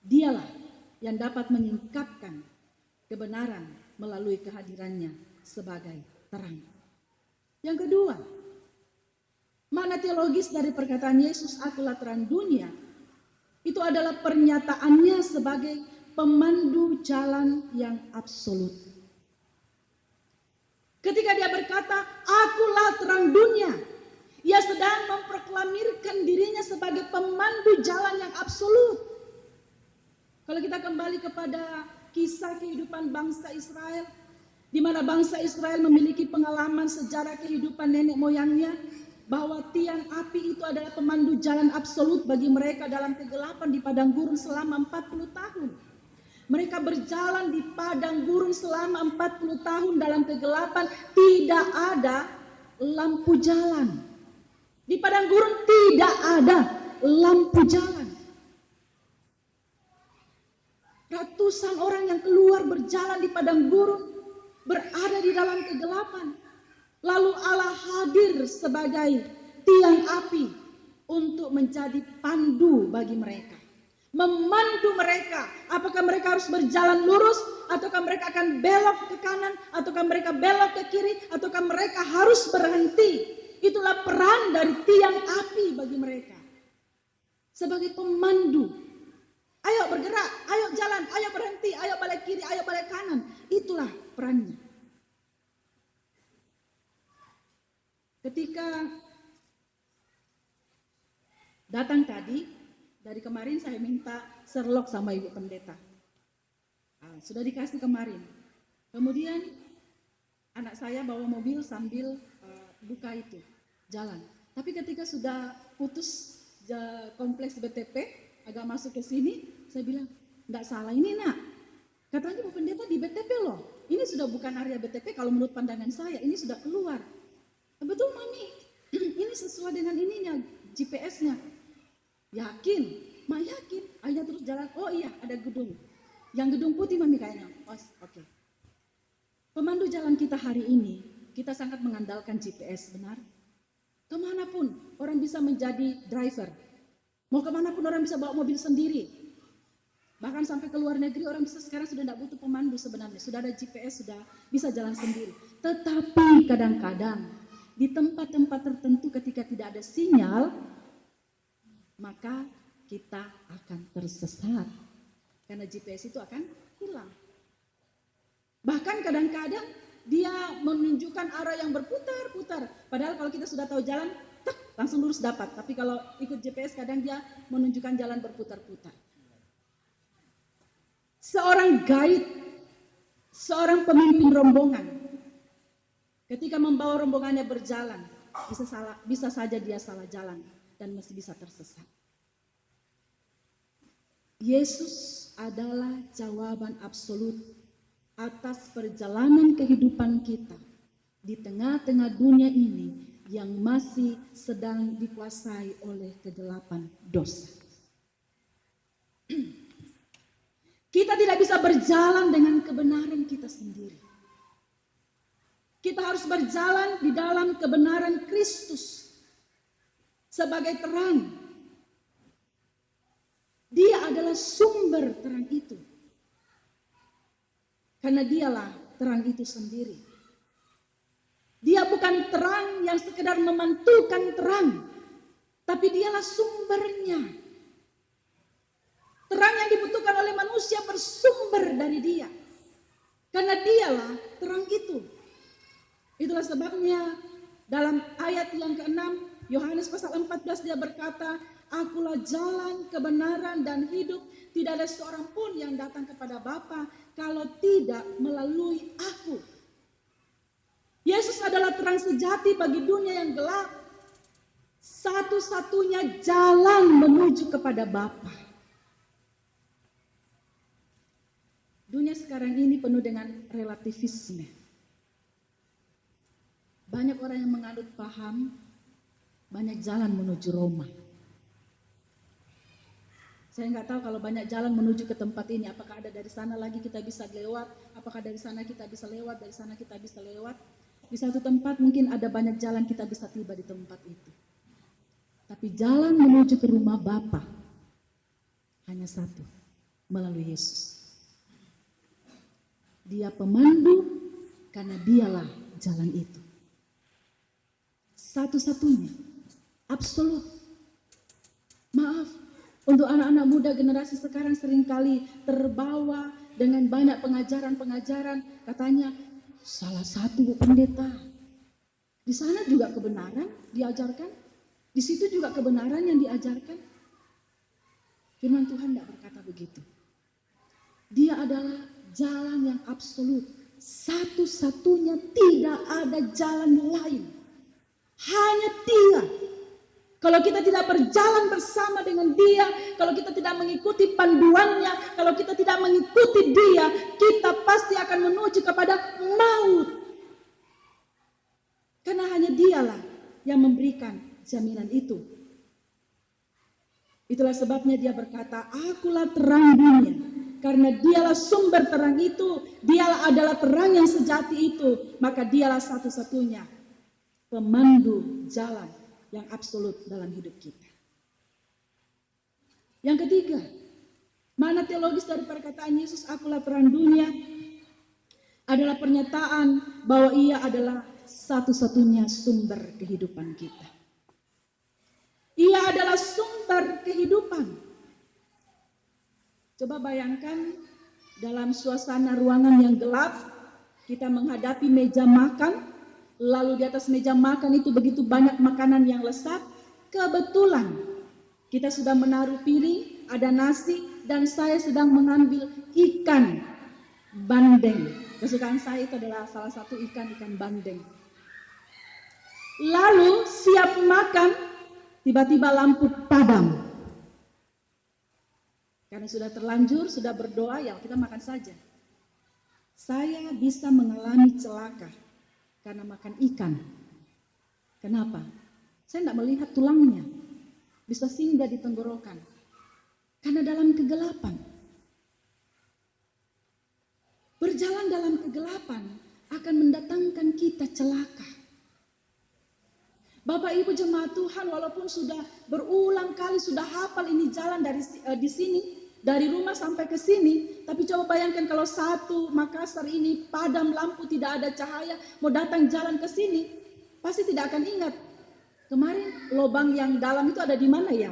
Dialah yang dapat menyingkapkan kebenaran melalui kehadirannya sebagai terang. Yang kedua, makna teologis dari perkataan Yesus akulah terang dunia, itu adalah pernyataannya sebagai pemandu jalan yang absolut. Ketika dia berkata, akulah terang dunia, ia sedang memproklamirkan dirinya sebagai pemandu jalan yang absolut. Kalau kita kembali kepada kisah kehidupan bangsa Israel, di mana bangsa Israel memiliki pengalaman sejarah kehidupan nenek moyangnya, bahwa tiang api itu adalah pemandu jalan absolut bagi mereka dalam kegelapan di padang gurun selama 40 tahun. Mereka berjalan di padang gurun selama 40 tahun dalam kegelapan, tidak ada lampu jalan. Di padang gurun tidak ada lampu jalan. Ratusan orang yang keluar berjalan di padang gurun, berada di dalam kegelapan. Lalu Allah hadir sebagai tiang api untuk menjadi pandu bagi mereka. Memandu mereka, apakah mereka harus berjalan lurus, ataukah mereka akan belok ke kanan, ataukah mereka belok ke kiri, ataukah mereka harus berhenti. Itulah peran dari tiang api bagi mereka. Sebagai pemandu. Ayo bergerak, ayo jalan, ayo berhenti, ayo balik kiri, ayo balik kanan. Itulah perannya. Ketika datang tadi, dari kemarin saya minta Sherlock sama Ibu Pendeta. Sudah dikasih kemarin. Kemudian anak saya bawa mobil sambil buka itu, jalan. Tapi ketika sudah putus kompleks BTP, agak masuk ke sini, saya bilang, enggak salah ini nak. Katanya Bu Pendeta di BTP loh. Ini sudah bukan area BTP kalau menurut pandangan saya, ini sudah keluar. Betul Mami, ini sesuai dengan ininya, GPS-nya. Yakin, Mak yakin. Ayah terus jalan, oh iya ada gedung. Yang gedung putih Mami kayaknya. Oh, oke. Pemandu jalan kita hari ini, kita sangat mengandalkan GPS, benar? Kemanapun orang bisa menjadi driver. Mau kemanapun orang bisa bawa mobil sendiri. Bahkan sampai ke luar negeri orang bisa sekarang sudah tidak butuh pemandu sebenarnya. Sudah ada GPS, sudah bisa jalan sendiri. Tetapi kadang-kadang di tempat-tempat tertentu ketika tidak ada sinyal, maka kita akan tersesat. Karena GPS itu akan hilang. Bahkan kadang-kadang dia menunjukkan arah yang berputar-putar. Padahal kalau kita sudah tahu jalan, langsung lurus dapat. Tapi kalau ikut GPS kadang dia menunjukkan jalan berputar-putar. Seorang guide, seorang pemimpin rombongan, ketika membawa rombongannya berjalan, bisa saja dia salah jalan dan masih bisa tersesat. Yesus adalah jawaban absolut atas perjalanan kehidupan kita di tengah-tengah dunia ini yang masih sedang dikuasai oleh kegelapan dosa. Kita tidak bisa berjalan dengan kebenaran kita sendiri. Kita harus berjalan di dalam kebenaran Kristus sebagai terang. Dia adalah sumber terang itu. Karena dialah terang itu sendiri. Dia bukan terang yang sekedar memantulkan terang, tapi dialah sumbernya. Terang yang dibutuhkan oleh manusia bersumber dari dia. Karena dialah terang itu. Itulah sebabnya dalam ayat yang ke-6, Yohanes pasal 14 dia berkata, Akulah jalan, kebenaran, dan hidup. Tidak ada seorang pun yang datang kepada Bapa kalau tidak melalui aku. Yesus adalah terang sejati bagi dunia yang gelap. Satu-satunya jalan menuju kepada Bapa. Dunia sekarang ini penuh dengan relativisme. Banyak orang yang menganut paham, banyak jalan menuju Roma. Saya nggak tahu kalau banyak jalan menuju ke tempat ini, apakah ada dari sana lagi kita bisa lewat, apakah dari sana kita bisa lewat, dari sana kita bisa lewat. Di satu tempat mungkin ada banyak jalan kita bisa tiba di tempat itu. Tapi jalan menuju ke rumah Bapa hanya satu, melalui Yesus. Dia pemandu karena dialah jalan itu. Satu-satunya, absolut. Maaf, untuk anak-anak muda generasi sekarang seringkali terbawa dengan banyak pengajaran-pengajaran. Katanya, salah satu Bu Pendeta. Di sana juga kebenaran diajarkan. Di situ juga kebenaran yang diajarkan. Firman Tuhan tidak berkata begitu. Dia adalah jalan yang absolut. Satu-satunya, tidak ada jalan lain. Hanya dia. Kalau kita tidak berjalan bersama dengan dia, kalau kita tidak mengikuti panduannya, kalau kita tidak mengikuti dia, kita pasti akan menuju kepada maut. Karena hanya dialah yang memberikan jaminan itu. Itulah sebabnya dia berkata, Akulah terang dunia. Karena dialah sumber terang itu, dialah adalah terang yang sejati itu, maka dialah satu-satunya pemandu jalan yang absolut dalam hidup kita. Yang ketiga, makna teologis dari perkataan Yesus, Akulah terang dunia, adalah pernyataan bahwa ia adalah satu-satunya sumber kehidupan kita. Ia adalah sumber kehidupan. Coba bayangkan dalam suasana ruangan yang gelap, kita menghadapi meja makan, lalu di atas meja makan itu begitu banyak makanan yang lezat. Kebetulan kita sudah menaruh piring, ada nasi, dan saya sedang mengambil ikan bandeng. Kesukaan saya itu adalah salah satu ikan bandeng. Lalu siap makan, tiba-tiba lampu padam. Karena sudah terlanjur, sudah berdoa, ya kita makan saja. Saya bisa mengalami celaka karena makan ikan. Kenapa? Saya tidak melihat tulangnya. Bisa singgah di tenggorokan. Karena dalam kegelapan. Berjalan dalam kegelapan akan mendatangkan kita celaka. Bapak Ibu jemaat Tuhan, walaupun sudah berulang kali sudah hafal ini jalan dari di sini, dari rumah sampai ke sini, tapi coba bayangkan kalau satu Makassar ini padam lampu, tidak ada cahaya, mau datang jalan ke sini, pasti tidak akan ingat. Kemarin lubang yang dalam itu ada di mana ya?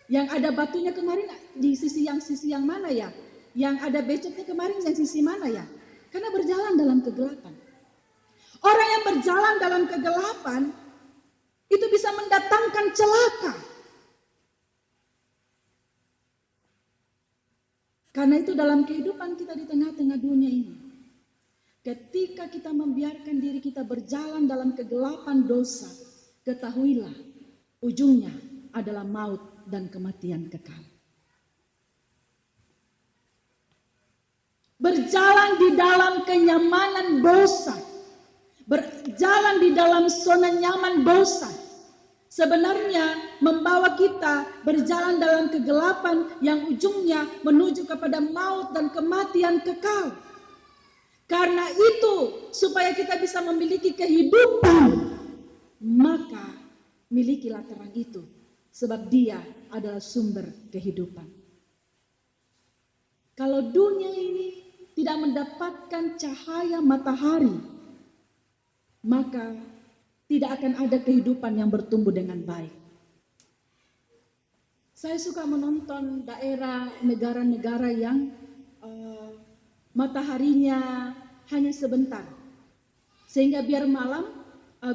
Yang ada batunya kemarin di sisi yang mana ya? Yang ada beceknya kemarin yang sisi mana ya? Karena berjalan dalam kegelapan. Orang yang berjalan dalam kegelapan itu bisa mendatangkan celaka. Karena itu dalam kehidupan kita di tengah-tengah dunia ini, ketika kita membiarkan diri kita berjalan dalam kegelapan dosa, ketahuilah ujungnya adalah maut dan kematian kekal. Berjalan di dalam kenyamanan dosa, berjalan di dalam zona nyaman dosa, sebenarnya membawa kita berjalan dalam kegelapan yang ujungnya menuju kepada maut dan kematian kekal. Karena itu, supaya kita bisa memiliki kehidupan, maka milikilah terang itu, sebab dia adalah sumber kehidupan. Kalau dunia ini tidak mendapatkan cahaya matahari, maka tidak akan ada kehidupan yang bertumbuh dengan baik. Saya suka menonton daerah negara-negara yang mataharinya hanya sebentar, sehingga biar malam,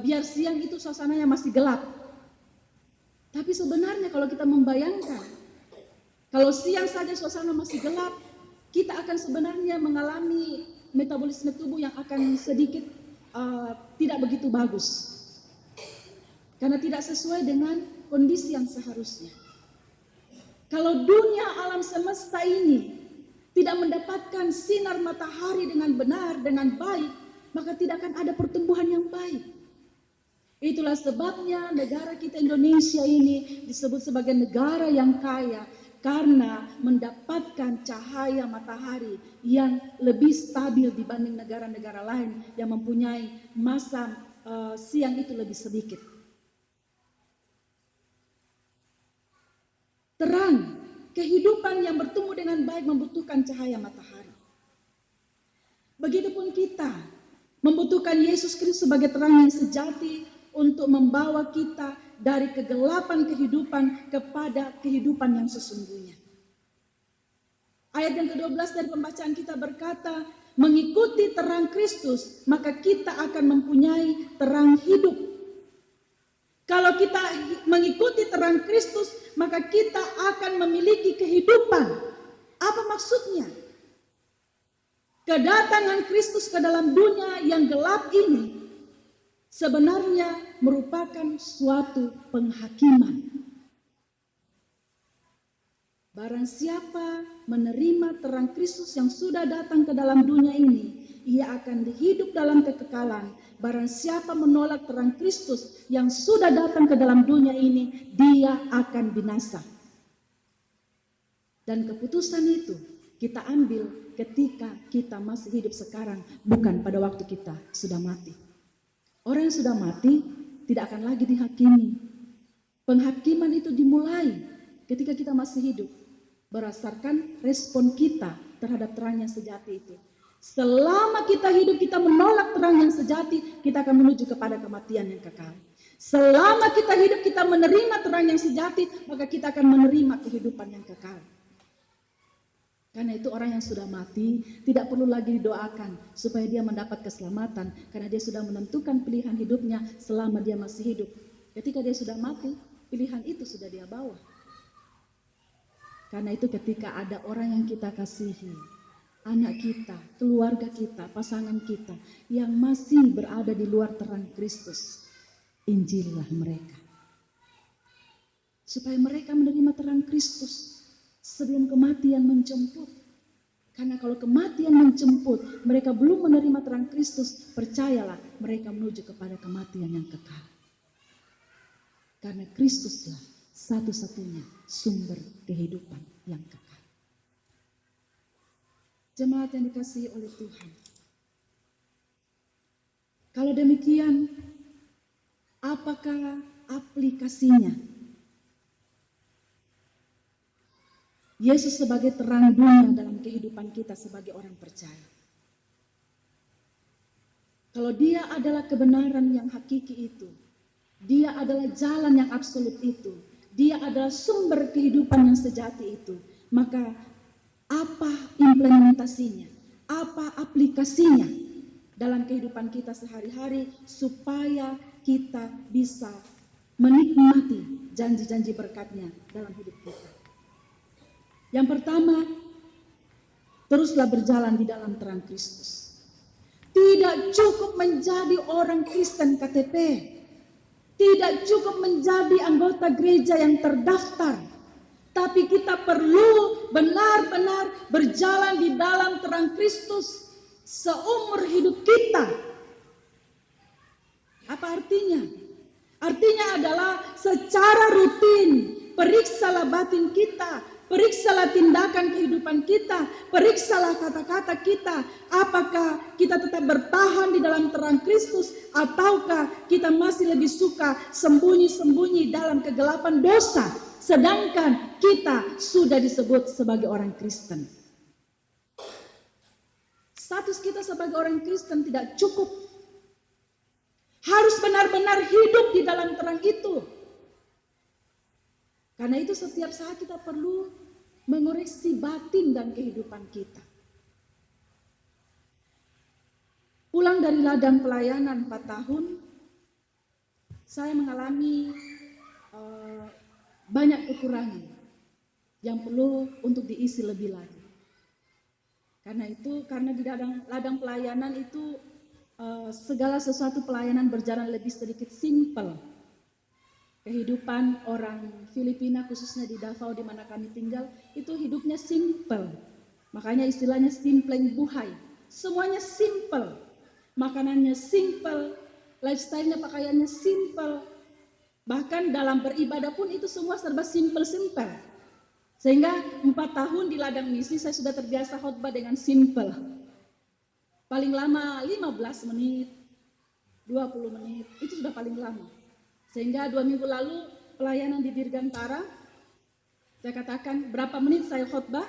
biar siang itu suasananya masih gelap. Tapi sebenarnya kalau kita membayangkan, kalau siang saja suasana masih gelap, kita akan sebenarnya mengalami metabolisme tubuh yang akan sedikit tidak begitu bagus, karena tidak sesuai dengan kondisi yang seharusnya. Kalau dunia alam semesta ini tidak mendapatkan sinar matahari dengan benar, dengan baik, maka tidak akan ada pertumbuhan yang baik. Itulah sebabnya negara kita Indonesia ini disebut sebagai negara yang kaya, karena mendapatkan cahaya matahari yang lebih stabil dibanding negara-negara lain yang mempunyai masa siang itu lebih sedikit. Terang, kehidupan yang bertumbuh dengan baik membutuhkan cahaya matahari. Begitupun kita membutuhkan Yesus Kristus sebagai terang yang sejati untuk membawa kita dari kegelapan kehidupan kepada kehidupan yang sesungguhnya. Ayat yang ke-12 dari pembacaan kita berkata, mengikuti terang Kristus, maka kita akan mempunyai terang hidup. Kalau kita mengikuti terang Kristus, maka kita akan memiliki kehidupan. Apa maksudnya? Kedatangan Kristus ke dalam dunia yang gelap ini sebenarnya merupakan suatu penghakiman. Barang siapa menerima terang Kristus yang sudah datang ke dalam dunia ini, ia akan hidup dalam kekekalan. Barang siapa menolak terang Kristus yang sudah datang ke dalam dunia ini, dia akan binasa. Dan keputusan itu kita ambil ketika kita masih hidup sekarang, bukan pada waktu kita sudah mati. Orang yang sudah mati tidak akan lagi dihakimi. Penghakiman itu dimulai ketika kita masih hidup, berdasarkan respon kita terhadap terang yang sejati itu. Selama kita hidup, kita menolak terang yang sejati, kita akan menuju kepada kematian yang kekal. Selama kita hidup, kita menerima terang yang sejati, maka kita akan menerima kehidupan yang kekal. Karena itu orang yang sudah mati tidak perlu lagi didoakan supaya dia mendapat keselamatan, karena dia sudah menentukan pilihan hidupnya selama dia masih hidup. Ketika dia sudah mati, pilihan itu sudah dia bawa. Karena itu ketika ada orang yang kita kasihi, anak kita, keluarga kita, pasangan kita yang masih berada di luar terang Kristus, injililah mereka. Supaya mereka menerima terang Kristus sebelum kematian menjemput. Karena kalau kematian menjemput, mereka belum menerima terang Kristus, percayalah mereka menuju kepada kematian yang kekal. Karena Kristuslah satu-satunya sumber kehidupan yang kekal. Jemaat yang dikasihi oleh Tuhan. Kalau demikian, apakah aplikasinya? Yesus sebagai terang dunia dalam kehidupan kita sebagai orang percaya. Kalau dia adalah kebenaran yang hakiki itu, dia adalah jalan yang absolut itu, dia adalah sumber kehidupan yang sejati itu, maka apa implementasinya, apa aplikasinya dalam kehidupan kita sehari-hari supaya kita bisa menikmati janji-janji berkat-Nya dalam hidup kita. Yang pertama, teruslah berjalan di dalam terang Kristus. Tidak cukup menjadi orang Kristen KTP. Tidak cukup menjadi anggota gereja yang terdaftar. Tapi kita perlu benar-benar berjalan di dalam terang Kristus seumur hidup kita. Apa artinya? Artinya adalah secara rutin periksalah batin kita, periksalah tindakan kehidupan kita, periksalah kata-kata kita. Apakah kita tetap bertahan di dalam terang Kristus ataukah kita masih lebih suka sembunyi-sembunyi dalam kegelapan dosa, sedangkan kita sudah disebut sebagai orang Kristen. Status kita sebagai orang Kristen tidak cukup. Harus benar-benar hidup di dalam terang itu. Karena itu setiap saat kita perlu mengoreksi batin dan kehidupan kita. Pulang dari ladang pelayanan 4 tahun, saya mengalami banyak kekurangan yang perlu untuk diisi lebih lagi. Karena di ladang pelayanan itu segala sesuatu pelayanan berjalan lebih sedikit simpel. Kehidupan orang Filipina khususnya di Davao di mana kami tinggal itu hidupnya simpel. Makanya istilahnya simpleng buhay. Semuanya simpel. Makanannya simpel, lifestyle-nya pakaiannya simpel. Bahkan dalam beribadah pun itu semua serba simpel-simpel. Sehingga 4 tahun di ladang misi saya sudah terbiasa khotbah dengan simpel. Paling lama 15 menit, 20 menit, itu sudah paling lama. Sehingga 2 minggu lalu pelayanan di Dirgantara, saya katakan berapa menit saya khotbah,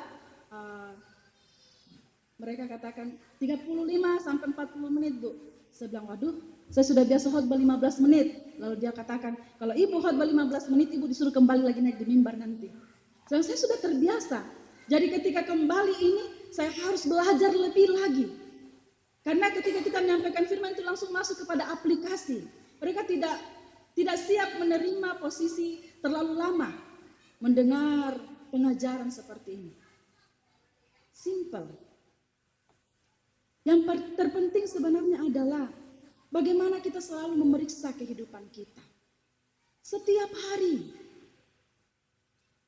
mereka katakan 35 sampai 40 menit Bu. Saya bilang waduh, saya sudah biasa khotbah 15 menit. Lalu dia katakan, kalau ibu khotbah 15 menit, ibu disuruh kembali lagi naik di mimbar nanti. Saya sudah terbiasa. Jadi ketika kembali ini, saya harus belajar lebih lagi. Karena ketika kita menyampaikan firman itu langsung masuk kepada aplikasi. Mereka tidak siap menerima posisi terlalu lama mendengar pengajaran seperti ini. Simple. Yang terpenting sebenarnya adalah bagaimana kita selalu memeriksa kehidupan kita. Setiap hari.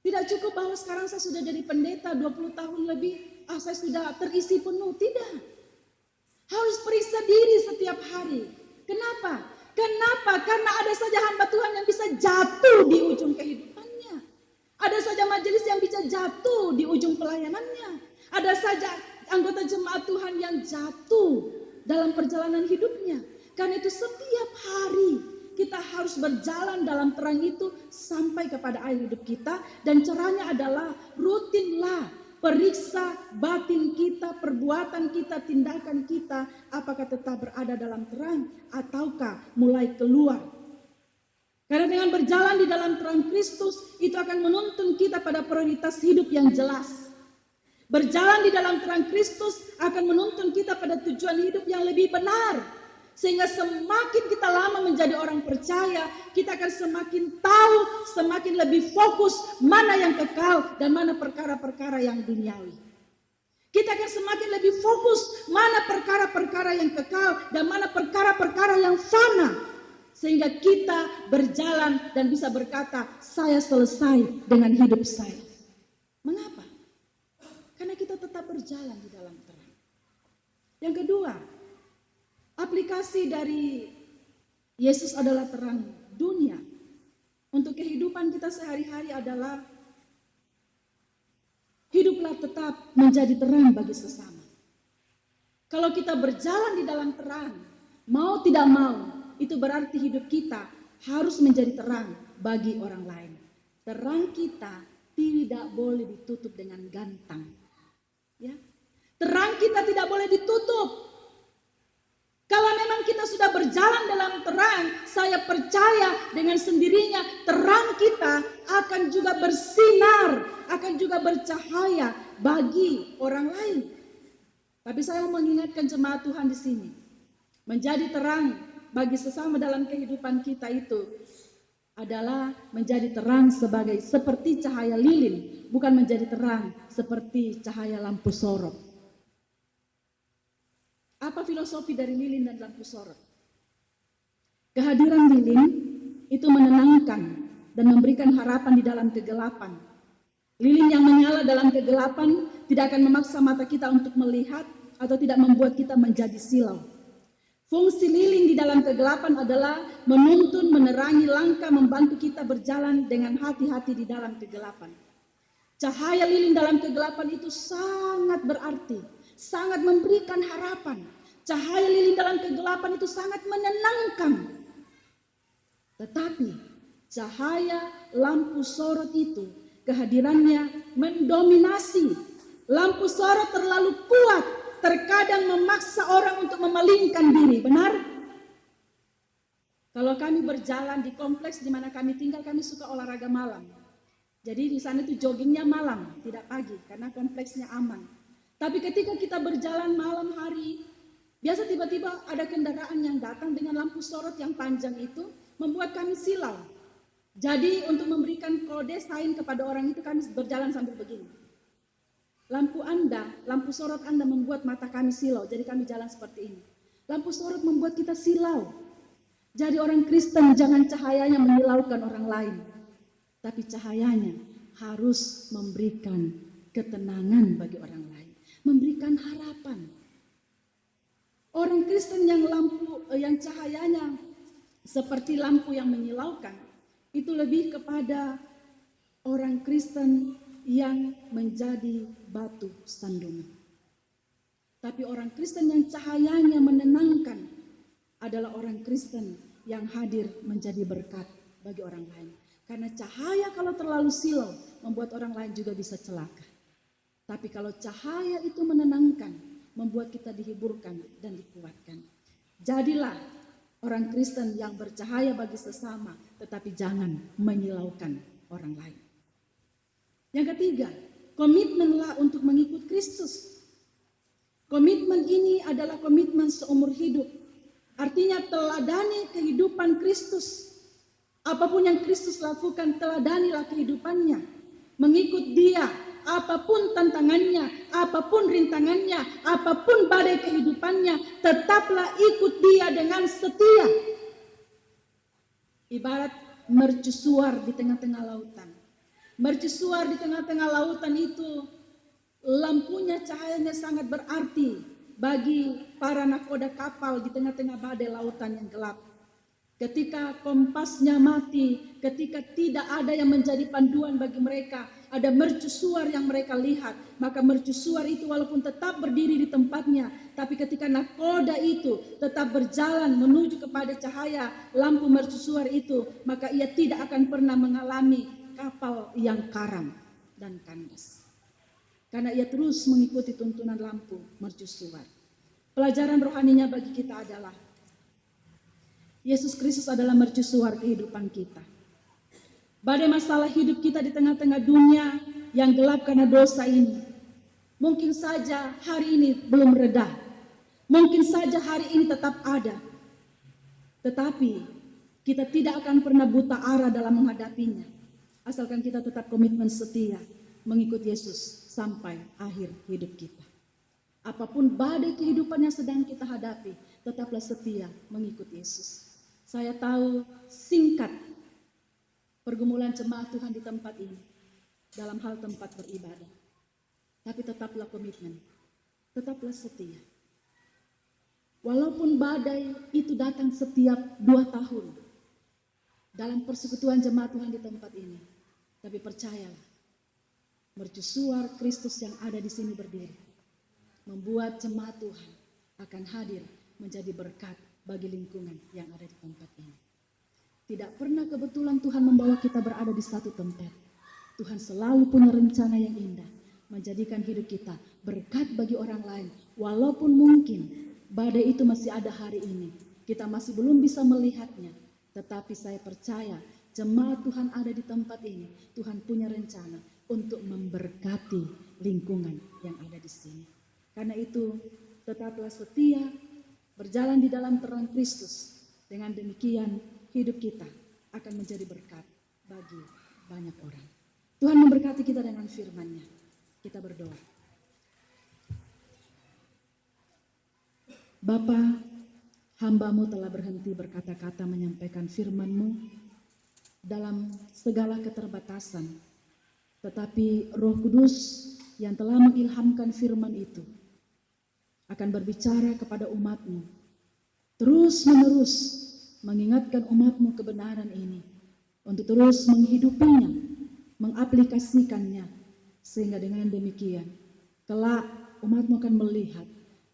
Tidak cukup bahwa sekarang saya sudah jadi pendeta 20 tahun lebih, saya sudah terisi penuh. Tidak. Harus periksa diri setiap hari. Kenapa? Karena ada saja hamba Tuhan yang bisa jatuh di ujung kehidupannya. Ada saja majelis yang bisa jatuh di ujung pelayanannya. Ada saja anggota jemaat Tuhan yang jatuh dalam perjalanan hidupnya. Karena itu setiap hari kita harus berjalan dalam terang itu sampai kepada akhir hidup kita. Dan caranya adalah rutinlah. Periksa batin kita, perbuatan kita, tindakan kita, apakah tetap berada dalam terang ataukah mulai keluar. Karena dengan berjalan di dalam terang Kristus, itu akan menuntun kita pada prioritas hidup yang jelas. Berjalan di dalam terang Kristus akan menuntun kita pada tujuan hidup yang lebih benar. Sehingga semakin kita lama menjadi orang percaya, kita akan semakin tahu, semakin lebih fokus mana yang kekal dan mana perkara-perkara yang duniawi. Kita akan semakin lebih fokus mana perkara-perkara yang kekal dan mana perkara-perkara yang fana. Sehingga kita berjalan dan bisa berkata, saya selesai dengan hidup saya. Mengapa? Karena kita tetap berjalan di dalam terang. Yang kedua, aplikasi dari Yesus adalah terang dunia. Untuk kehidupan kita sehari-hari adalah hiduplah tetap menjadi terang bagi sesama. Kalau kita berjalan di dalam terang, mau tidak mau, itu berarti hidup kita harus menjadi terang bagi orang lain. Terang kita tidak boleh ditutup dengan gantang. Ya. Terang kita tidak boleh ditutup. Kalau memang kita sudah berjalan dalam terang, saya percaya dengan sendirinya terang kita akan juga bersinar, akan juga bercahaya bagi orang lain. Tapi saya mau mengingatkan jemaat Tuhan di sini, menjadi terang bagi sesama dalam kehidupan kita itu adalah menjadi terang seperti cahaya lilin, bukan menjadi terang seperti cahaya lampu sorot. Apa filosofi dari lilin dan lampu sorot? Kehadiran lilin itu menenangkan dan memberikan harapan di dalam kegelapan. Lilin yang menyala dalam kegelapan tidak akan memaksa mata kita untuk melihat atau tidak membuat kita menjadi silau. Fungsi lilin di dalam kegelapan adalah menuntun, menerangi langkah, membantu kita berjalan dengan hati-hati di dalam kegelapan. Cahaya lilin dalam kegelapan itu sangat berarti, sangat memberikan harapan. Cahaya lilin dalam kegelapan itu sangat menenangkan. Tetapi cahaya lampu sorot itu kehadirannya mendominasi. Lampu sorot terlalu kuat, terkadang memaksa orang untuk memalingkan diri, benar? Kalau kami berjalan di kompleks di mana kami tinggal, kami suka olahraga malam. Jadi di sana itu joggingnya malam, tidak pagi, karena kompleksnya aman. Tapi ketika kita berjalan malam hari, biasa tiba-tiba ada kendaraan yang datang dengan lampu sorot yang panjang itu, membuat kami silau. Jadi untuk memberikan kode sign kepada orang itu, kami berjalan sambil begini. Lampu sorot Anda membuat mata kami silau, jadi kami jalan seperti ini. Lampu sorot membuat kita silau. Jadi orang Kristen jangan cahayanya menyilaukan orang lain, tapi cahayanya harus memberikan ketenangan bagi orang lain, memberikan harapan. Orang Kristen yang cahayanya seperti lampu yang menyilaukan, itu lebih kepada orang Kristen yang menjadi batu sandungan. Tapi orang Kristen yang cahayanya menenangkan adalah orang Kristen yang hadir menjadi berkat bagi orang lain. Karena cahaya kalau terlalu silau membuat orang lain juga bisa celaka. Tapi kalau cahaya itu menenangkan, membuat kita dihiburkan dan dikuatkan. Jadilah orang Kristen yang bercahaya bagi sesama, tetapi jangan menyilaukan orang lain. Yang ketiga, komitmenlah untuk mengikut Kristus. Komitmen ini adalah komitmen seumur hidup. Artinya teladani kehidupan Kristus. Apapun yang Kristus lakukan, teladanilah kehidupannya. Mengikut Dia, apapun tantangannya, apapun rintangannya, apapun badai kehidupannya, tetaplah ikut Dia dengan setia. Ibarat mercusuar di tengah-tengah lautan. Mercusuar di tengah-tengah lautan itu, lampunya, cahayanya sangat berarti bagi para nakoda kapal di tengah-tengah badai lautan yang gelap. Ketika kompasnya mati, ketika tidak ada yang menjadi panduan bagi mereka, ada mercusuar yang mereka lihat, maka mercusuar itu walaupun tetap berdiri di tempatnya, tapi ketika nakoda itu tetap berjalan menuju kepada cahaya lampu mercusuar itu, maka ia tidak akan pernah mengalami kapal yang karam dan kandas. Karena ia terus mengikuti tuntunan lampu mercusuar. Pelajaran rohaninya bagi kita adalah Yesus Kristus adalah mercusuar kehidupan kita. Badai masalah hidup kita di tengah-tengah dunia yang gelap karena dosa ini, mungkin saja hari ini belum reda. Mungkin saja hari ini tetap ada. Tetapi kita tidak akan pernah buta arah dalam menghadapinya. Asalkan kita tetap komitmen setia mengikut Yesus sampai akhir hidup kita. Apapun badai kehidupan yang sedang kita hadapi, tetaplah setia mengikut Yesus. Saya tahu singkat pergumulan jemaat Tuhan di tempat ini dalam hal tempat beribadah. Tapi tetaplah komitmen, tetaplah setia. Walaupun badai itu datang setiap 2 tahun dalam persekutuan jemaat Tuhan di tempat ini, tapi percayalah, mercusuar Kristus yang ada di sini berdiri, membuat jemaat Tuhan akan hadir menjadi berkat bagi lingkungan yang ada di tempat ini. Tidak pernah kebetulan Tuhan membawa kita berada di satu tempat. Tuhan selalu punya rencana yang indah, menjadikan hidup kita berkat bagi orang lain. Walaupun mungkin badai itu masih ada hari ini, kita masih belum bisa melihatnya, tetapi saya percaya jemaat Tuhan ada di tempat ini. Tuhan punya rencana untuk memberkati lingkungan yang ada di sini. Karena itu, tetaplah setia, berjalan di dalam terang Kristus. Dengan demikian, hidup kita akan menjadi berkat bagi banyak orang. Tuhan memberkati kita dengan firman-Nya. Kita berdoa. Bapa, hamba-Mu telah berhenti berkata-kata menyampaikan firman-Mu dalam segala keterbatasan. Tetapi Roh Kudus yang telah mengilhamkan firman itu akan berbicara kepada umat-Mu terus-menerus mengingatkan umatmu kebenaran ini, untuk terus menghidupinya, mengaplikasikannya, sehingga dengan demikian, kelak umatmu akan melihat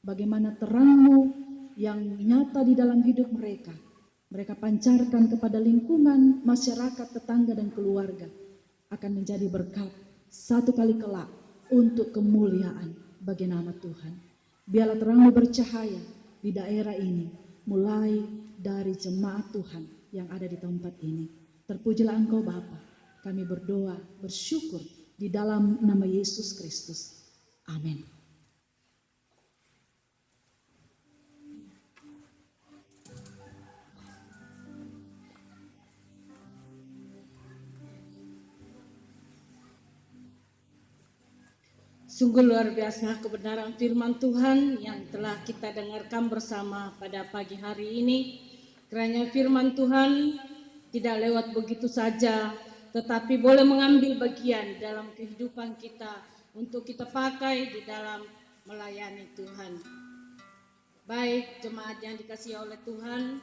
bagaimana terangmu yang nyata di dalam hidup mereka. Mereka pancarkan kepada lingkungan, masyarakat, tetangga, dan keluarga, akan menjadi berkat satu kali kelak untuk kemuliaan bagi nama Tuhan. Biarlah terangmu bercahaya di daerah ini, mulai dari jemaat Tuhan yang ada di tempat ini. Terpujilah Engkau Bapa. Kami berdoa, bersyukur di dalam nama Yesus Kristus. Amin. Sungguh luar biasa kebenaran firman Tuhan yang telah kita dengarkan bersama pada pagi hari ini. Kiranya firman Tuhan tidak lewat begitu saja, tetapi boleh mengambil bagian dalam kehidupan kita untuk kita pakai di dalam melayani Tuhan. Baik jemaat yang dikasihi oleh Tuhan,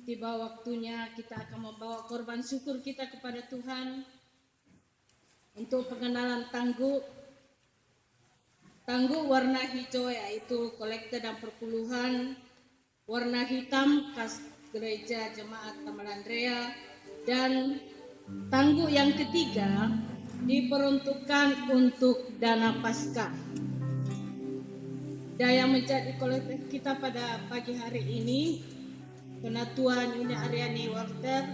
tiba waktunya kita akan membawa korban syukur kita kepada Tuhan. Untuk pengenalan tangguh warna hijau yaitu kolekte dan perpuluhan, warna hitam kas gereja jemaat Taman Andrea, dan tangguh yang ketiga diperuntukkan untuk dana Paskah. Dan yang menjadi kolekte kita pada pagi hari ini, Penatua Nyonya Aryani Walter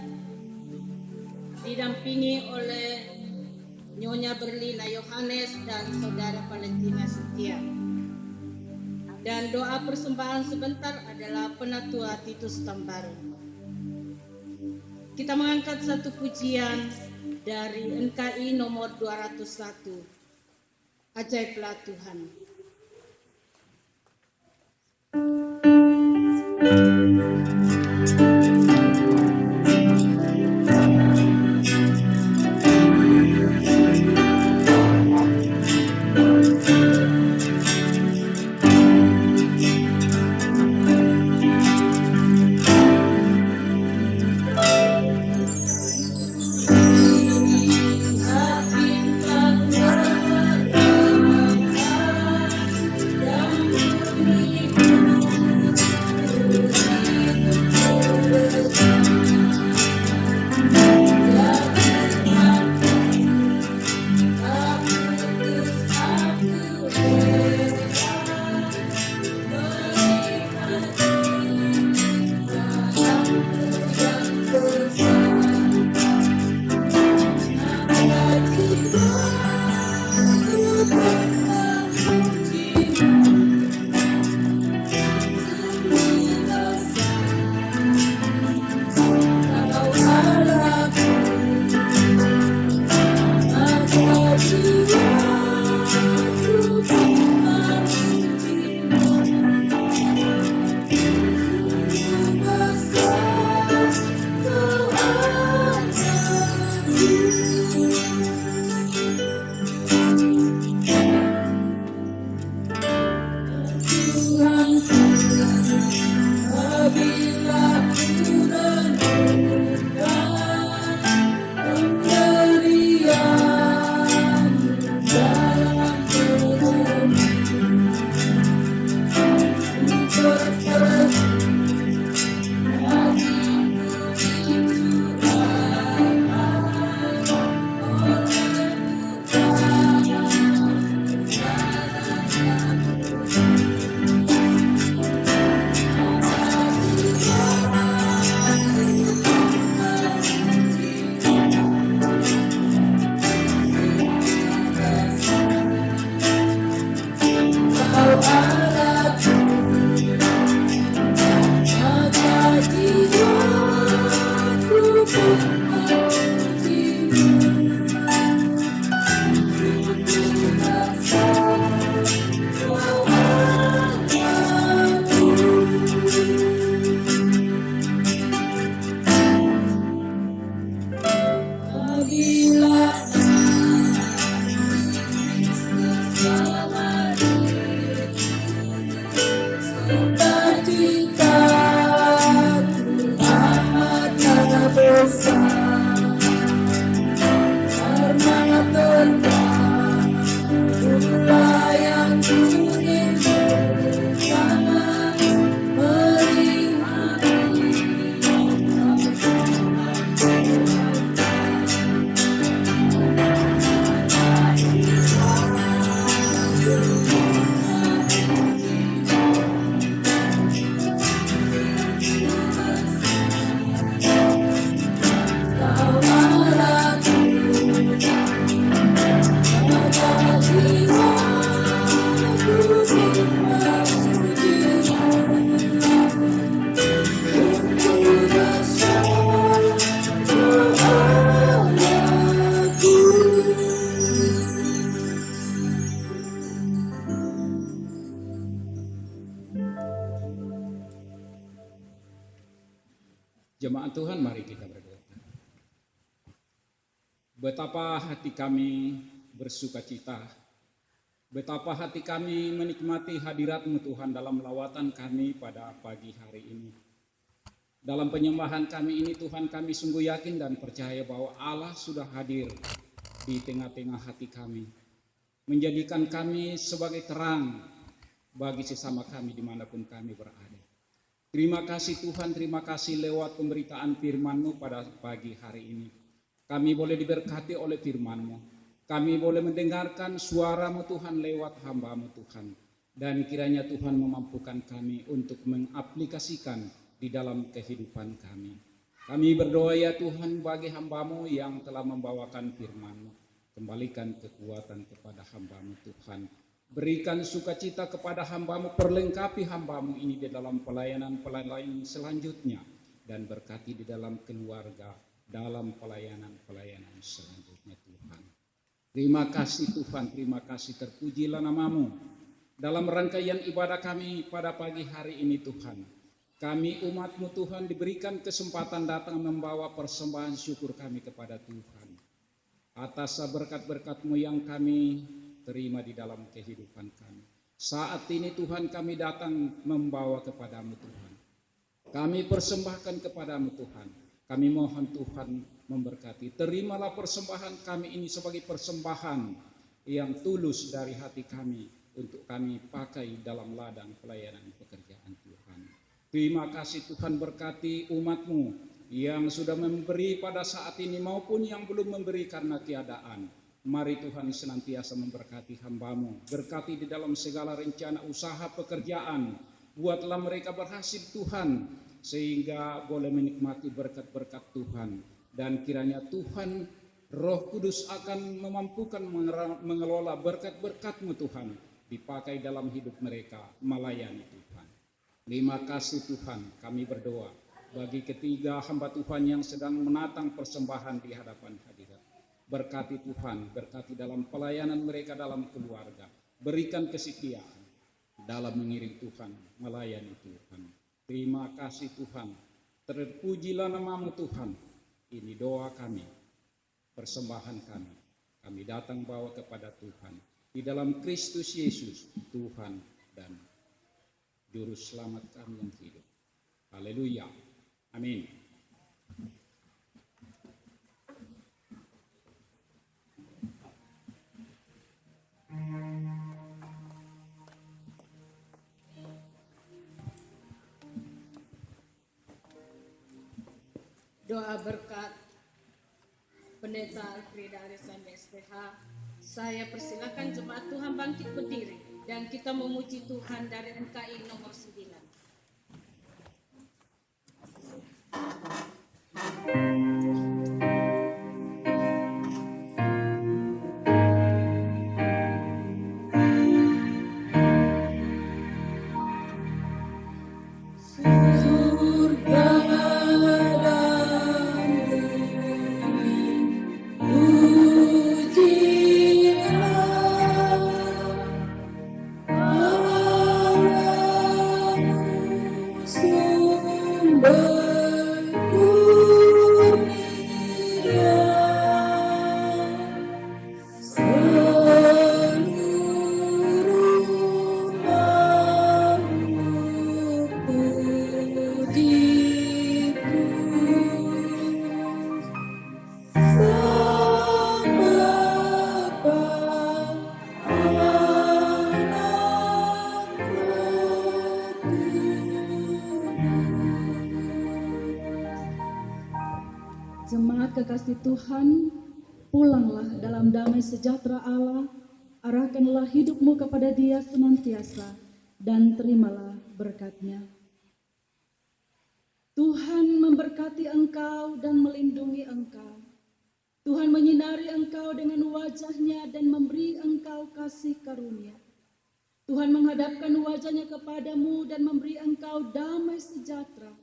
didampingi oleh Nyonya Berlina Yohanes dan Saudara Valentina Setia. Dan doa persembahan sebentar adalah Penatua Titus Tambaru. Kita mengangkat satu pujian dari NKI nomor 201. Ajaiblah Tuhan. Yang firman Tuhan, mari kita berdoa. Betapa hati kami bersuka cita, betapa hati kami menikmati hadirat-Mu Tuhan dalam lawatan kami pada pagi hari ini. Dalam penyembahan kami ini Tuhan, kami sungguh yakin dan percaya bahwa Allah sudah hadir di tengah-tengah hati kami, menjadikan kami sebagai terang bagi sesama kami dimanapun kami berada. Terima kasih Tuhan, terima kasih lewat pemberitaan firman-Mu pada pagi hari ini. Kami boleh diberkati oleh firman-Mu. Kami boleh mendengarkan suara-Mu Tuhan lewat hamba-Mu Tuhan. Dan kiranya Tuhan memampukan kami untuk mengaplikasikan di dalam kehidupan kami. Kami berdoa ya Tuhan bagi hamba-Mu yang telah membawakan firman-Mu. Kembalikan kekuatan kepada hamba-Mu Tuhan. Berikan sukacita kepada hamba-Mu, perlengkapi hamba-Mu ini di dalam pelayanan selanjutnya. Dan berkati di dalam keluarga, dalam pelayanan selanjutnya Tuhan. Terima kasih Tuhan, terima kasih, terpujilah nama-Mu. Dalam rangkaian ibadah kami pada pagi hari ini Tuhan, kami umat-Mu Tuhan diberikan kesempatan datang membawa persembahan syukur kami kepada Tuhan. Atas berkat-berkat-Mu yang kami terima di dalam kehidupan kami. Saat ini Tuhan kami datang membawa kepada-Mu Tuhan. Kami persembahkan kepada-Mu Tuhan. Kami mohon Tuhan memberkati. Terimalah persembahan kami ini sebagai persembahan yang tulus dari hati kami untuk kami pakai dalam ladang pelayanan pekerjaan Tuhan. Terima kasih Tuhan, berkati umat-Mu yang sudah memberi pada saat ini maupun yang belum memberi karena keadaan. Mari Tuhan senantiasa memberkati hamba-Mu. Berkati di dalam segala rencana usaha pekerjaan. Buatlah mereka berhasil Tuhan, sehingga boleh menikmati berkat-berkat Tuhan. Dan kiranya Tuhan Roh Kudus akan memampukan mengelola berkat-berkat-Mu Tuhan, dipakai dalam hidup mereka melayani Tuhan. Terima kasih Tuhan, kami berdoa bagi ketiga hamba Tuhan yang sedang menatang persembahan di hadapan hadirat. Berkati Tuhan, berkati dalam pelayanan mereka dalam keluarga. Berikan kesetiaan dalam mengiring Tuhan, melayani Tuhan. Terima kasih Tuhan, terpujilah nama-Mu Tuhan. Ini doa kami, persembahan kami. Kami datang bawa kepada Tuhan. Di dalam Kristus Yesus, Tuhan dan Juru Selamat kami yang hidup. Haleluya. Amin. Doa berkat Pendeta Alfreda Arisanda SPH. Saya persilakan jemaat Tuhan bangkit berdiri dan kita memuji Tuhan dari NKI nomor 9. Jemaat kekasih Tuhan, pulanglah dalam damai sejahtera Allah, arahkanlah hidupmu kepada Dia senantiasa, dan terimalah berkat-Nya. Tuhan memberkati engkau dan melindungi engkau. Tuhan menyinari engkau dengan wajah-Nya dan memberi engkau kasih karunia. Tuhan menghadapkan wajah-Nya kepadamu dan memberi engkau damai sejahtera.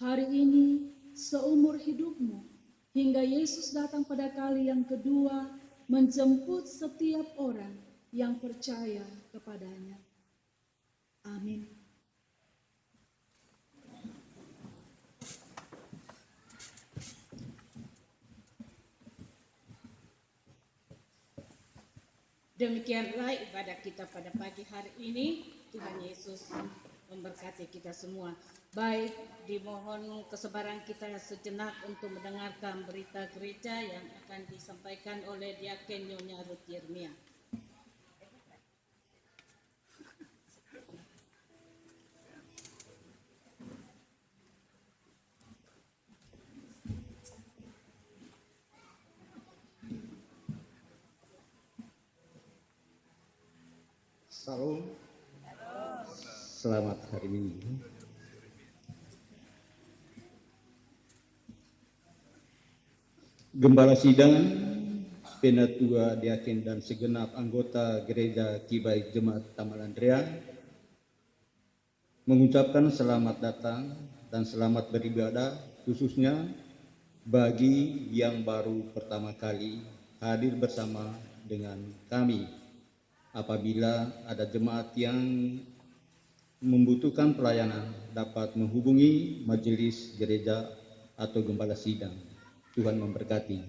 Hari ini seumur hidupmu, hingga Yesus datang pada kali yang kedua menjemput setiap orang yang percaya kepadanya. Amin. Demikianlah ibadah kita pada pagi hari ini. Tuhan Yesus memberkati kita semua. Baik, dimohon kesabaran kita sejenak untuk mendengarkan berita gereja yang akan disampaikan oleh Diaken Nyonya Ruth Yermia. Salam. Selamat hari Minggu. Gembala sidang, Penatua Diaken dan segenap anggota Gereja Kibai Jemaat Tamal Andrea mengucapkan selamat datang dan selamat beribadah, khususnya bagi yang baru pertama kali hadir bersama dengan kami. Apabila ada jemaat yang membutuhkan pelayanan, dapat menghubungi majelis gereja atau gembala sidang. Tuhan memberkati.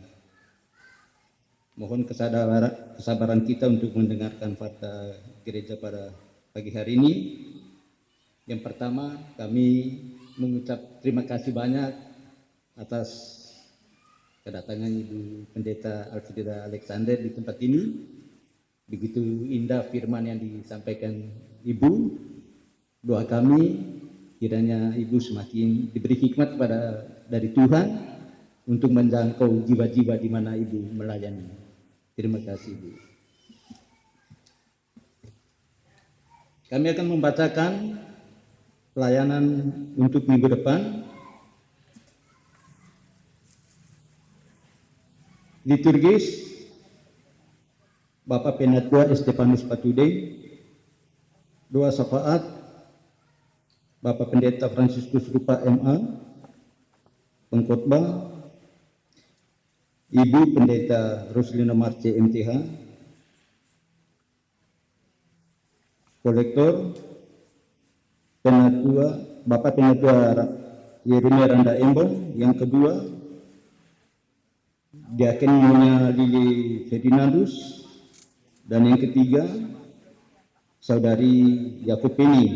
Mohon kesabaran kita untuk mendengarkan fakta gereja pada pagi hari ini. Yang pertama, kami mengucap terima kasih banyak atas kedatangan Ibu Pendeta Alfreda Alexander di tempat ini. Begitu indah firman yang disampaikan Ibu. Doa kami kiranya Ibu semakin diberi hikmat dari Tuhan untuk menjangkau jiwa-jiwa di mana Ibu melayani. Terima kasih, Ibu. Kami akan membacakan pelayanan untuk minggu depan. Liturgis Bapak Penatua Estefanus Patude, doa syafaat Bapak Pendeta Fransiskus Rupa MA, pengkhotbah Ibu Pendeta Roslina Marce MTH, kolektor Penatua Bapak Penatua Yeremia Randa Embong, yang kedua Diaken Nyonya Lili Ferdinandus, dan yang ketiga Saudari Yakupeni.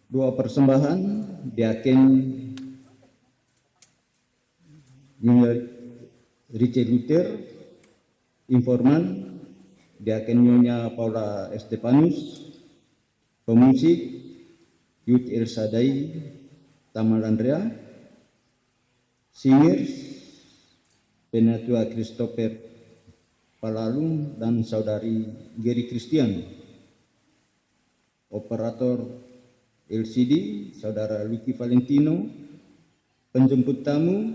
Doa persembahan Diaken Nyonya Richard Luther, informan Diaken Nyonya Paula Estefanus, pemusik Youth El Shaddai Tamal Andrea, singers Penatua Christopher Palalung dan Saudari Geri Christian, operator LCD Saudara Lucky Valentino, penjemput tamu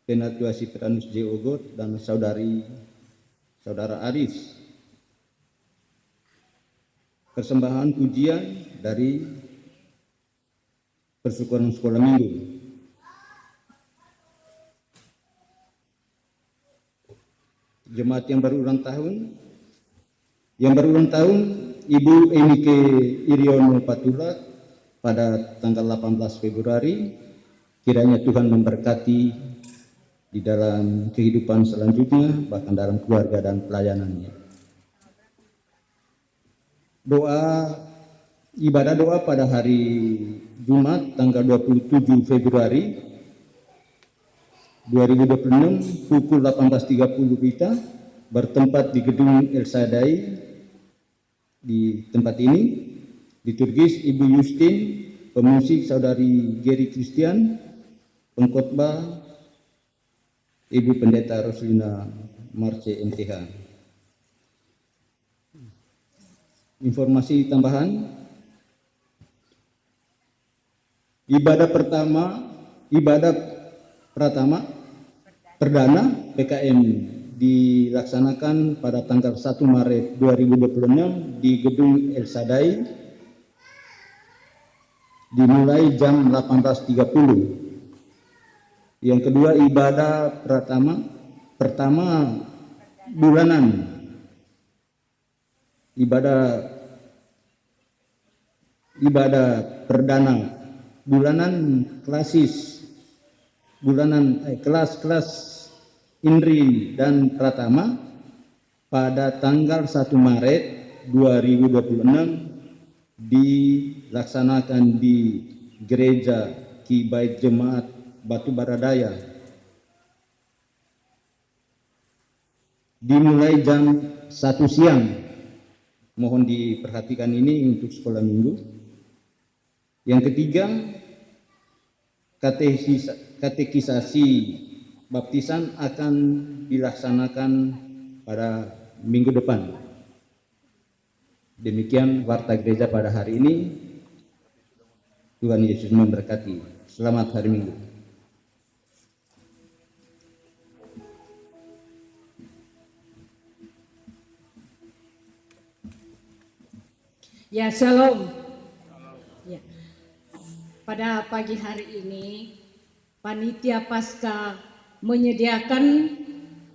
Penatua Sipranus J. Ogot dan Saudara Aris. Persembahan pujian dari Persyukuran Sekolah Minggu. Jemaat yang berulang tahun, Ibu Enike Iriono Patulat pada tanggal 18 Februari, kiranya Tuhan memberkati di dalam kehidupan selanjutnya, bahkan dalam keluarga dan pelayanannya. Ibadah doa pada hari Jumat tanggal 27 Februari 2026 pukul 18.30 WITA bertempat di gedung El Shaddai. Di tempat ini liturgis Ibu Justin, pemusik Saudari Geri Christian, pengkhotbah Ibu Pendeta Roslina Marce MTH. Informasi tambahan, ibadah perdana PKM dilaksanakan pada tanggal 1 Maret 2026 di Gedung El Shaddai dimulai jam 18.30. Yang kedua, ibadah pertama bulanan, ibadah perdana bulanan kelas Indri dan Pratama pada tanggal 1 Maret 2026 dilaksanakan di Gereja Ki Bait Jemaat Batu Baradaya dimulai jam 1 siang. Mohon diperhatikan ini untuk sekolah minggu. Yang ketiga, katekisasi baptisan akan dilaksanakan pada minggu depan. Demikian warta gereja pada hari ini. Tuhan Yesus memberkati. Selamat hari Minggu. Ya, shalom. Ya. Pada pagi hari ini, Panitia Paskah menyediakan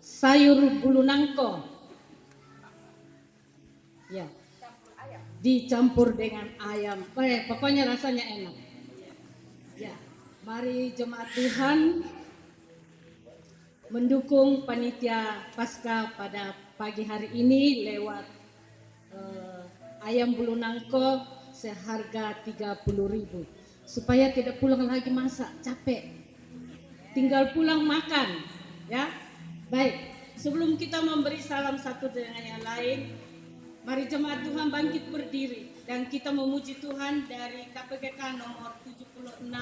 sayur bulu nangko. Ya. Dicampur dengan ayam. Pokoknya rasanya enak. Ya. Mari jemaat Tuhan mendukung Panitia Paskah pada pagi hari ini lewat ayam bulu nangko seharga 30.000 supaya tidak pulang lagi masak, capek, tinggal pulang makan, ya. Baik, sebelum kita memberi salam satu dengan yang lain, mari jemaat Tuhan bangkit berdiri dan kita memuji Tuhan dari KPGK nomor 76.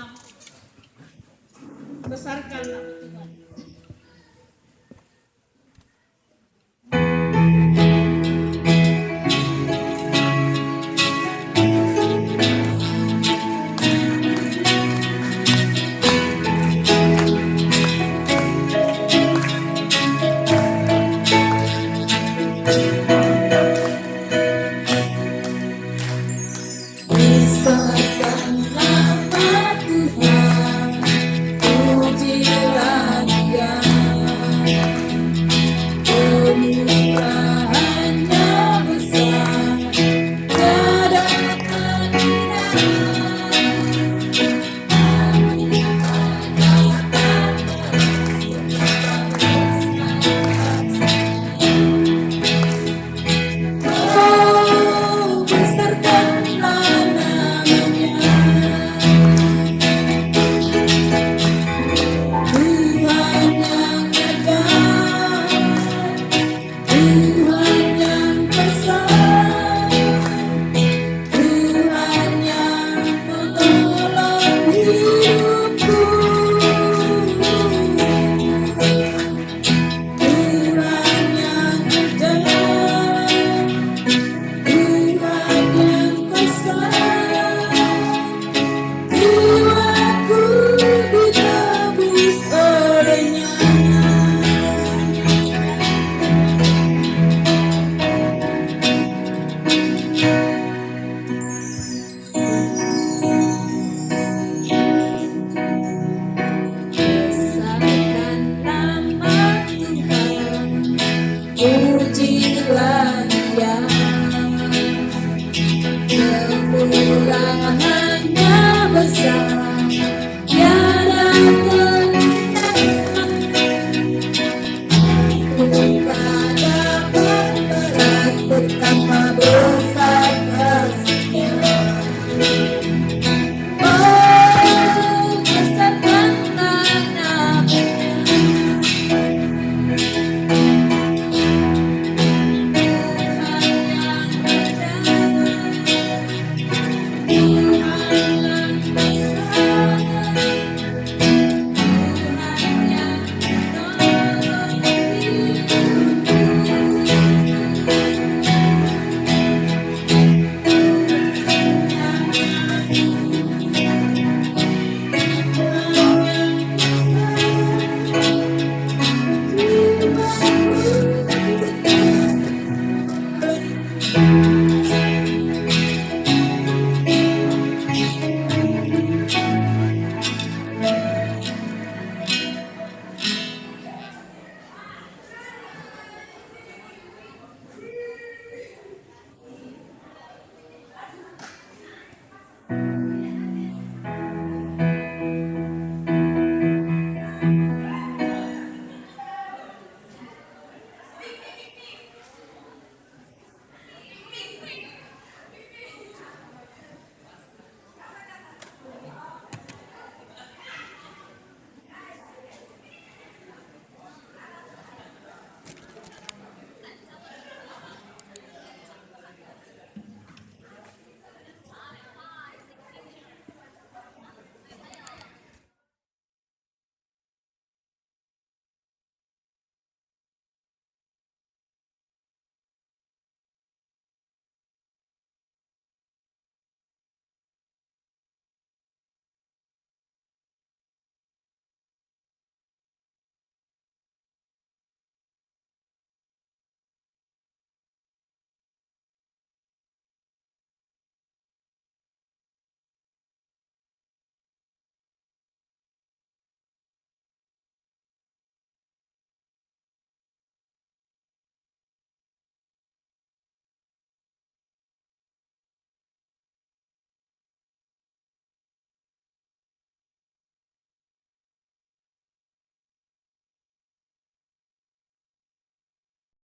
Besarkanlah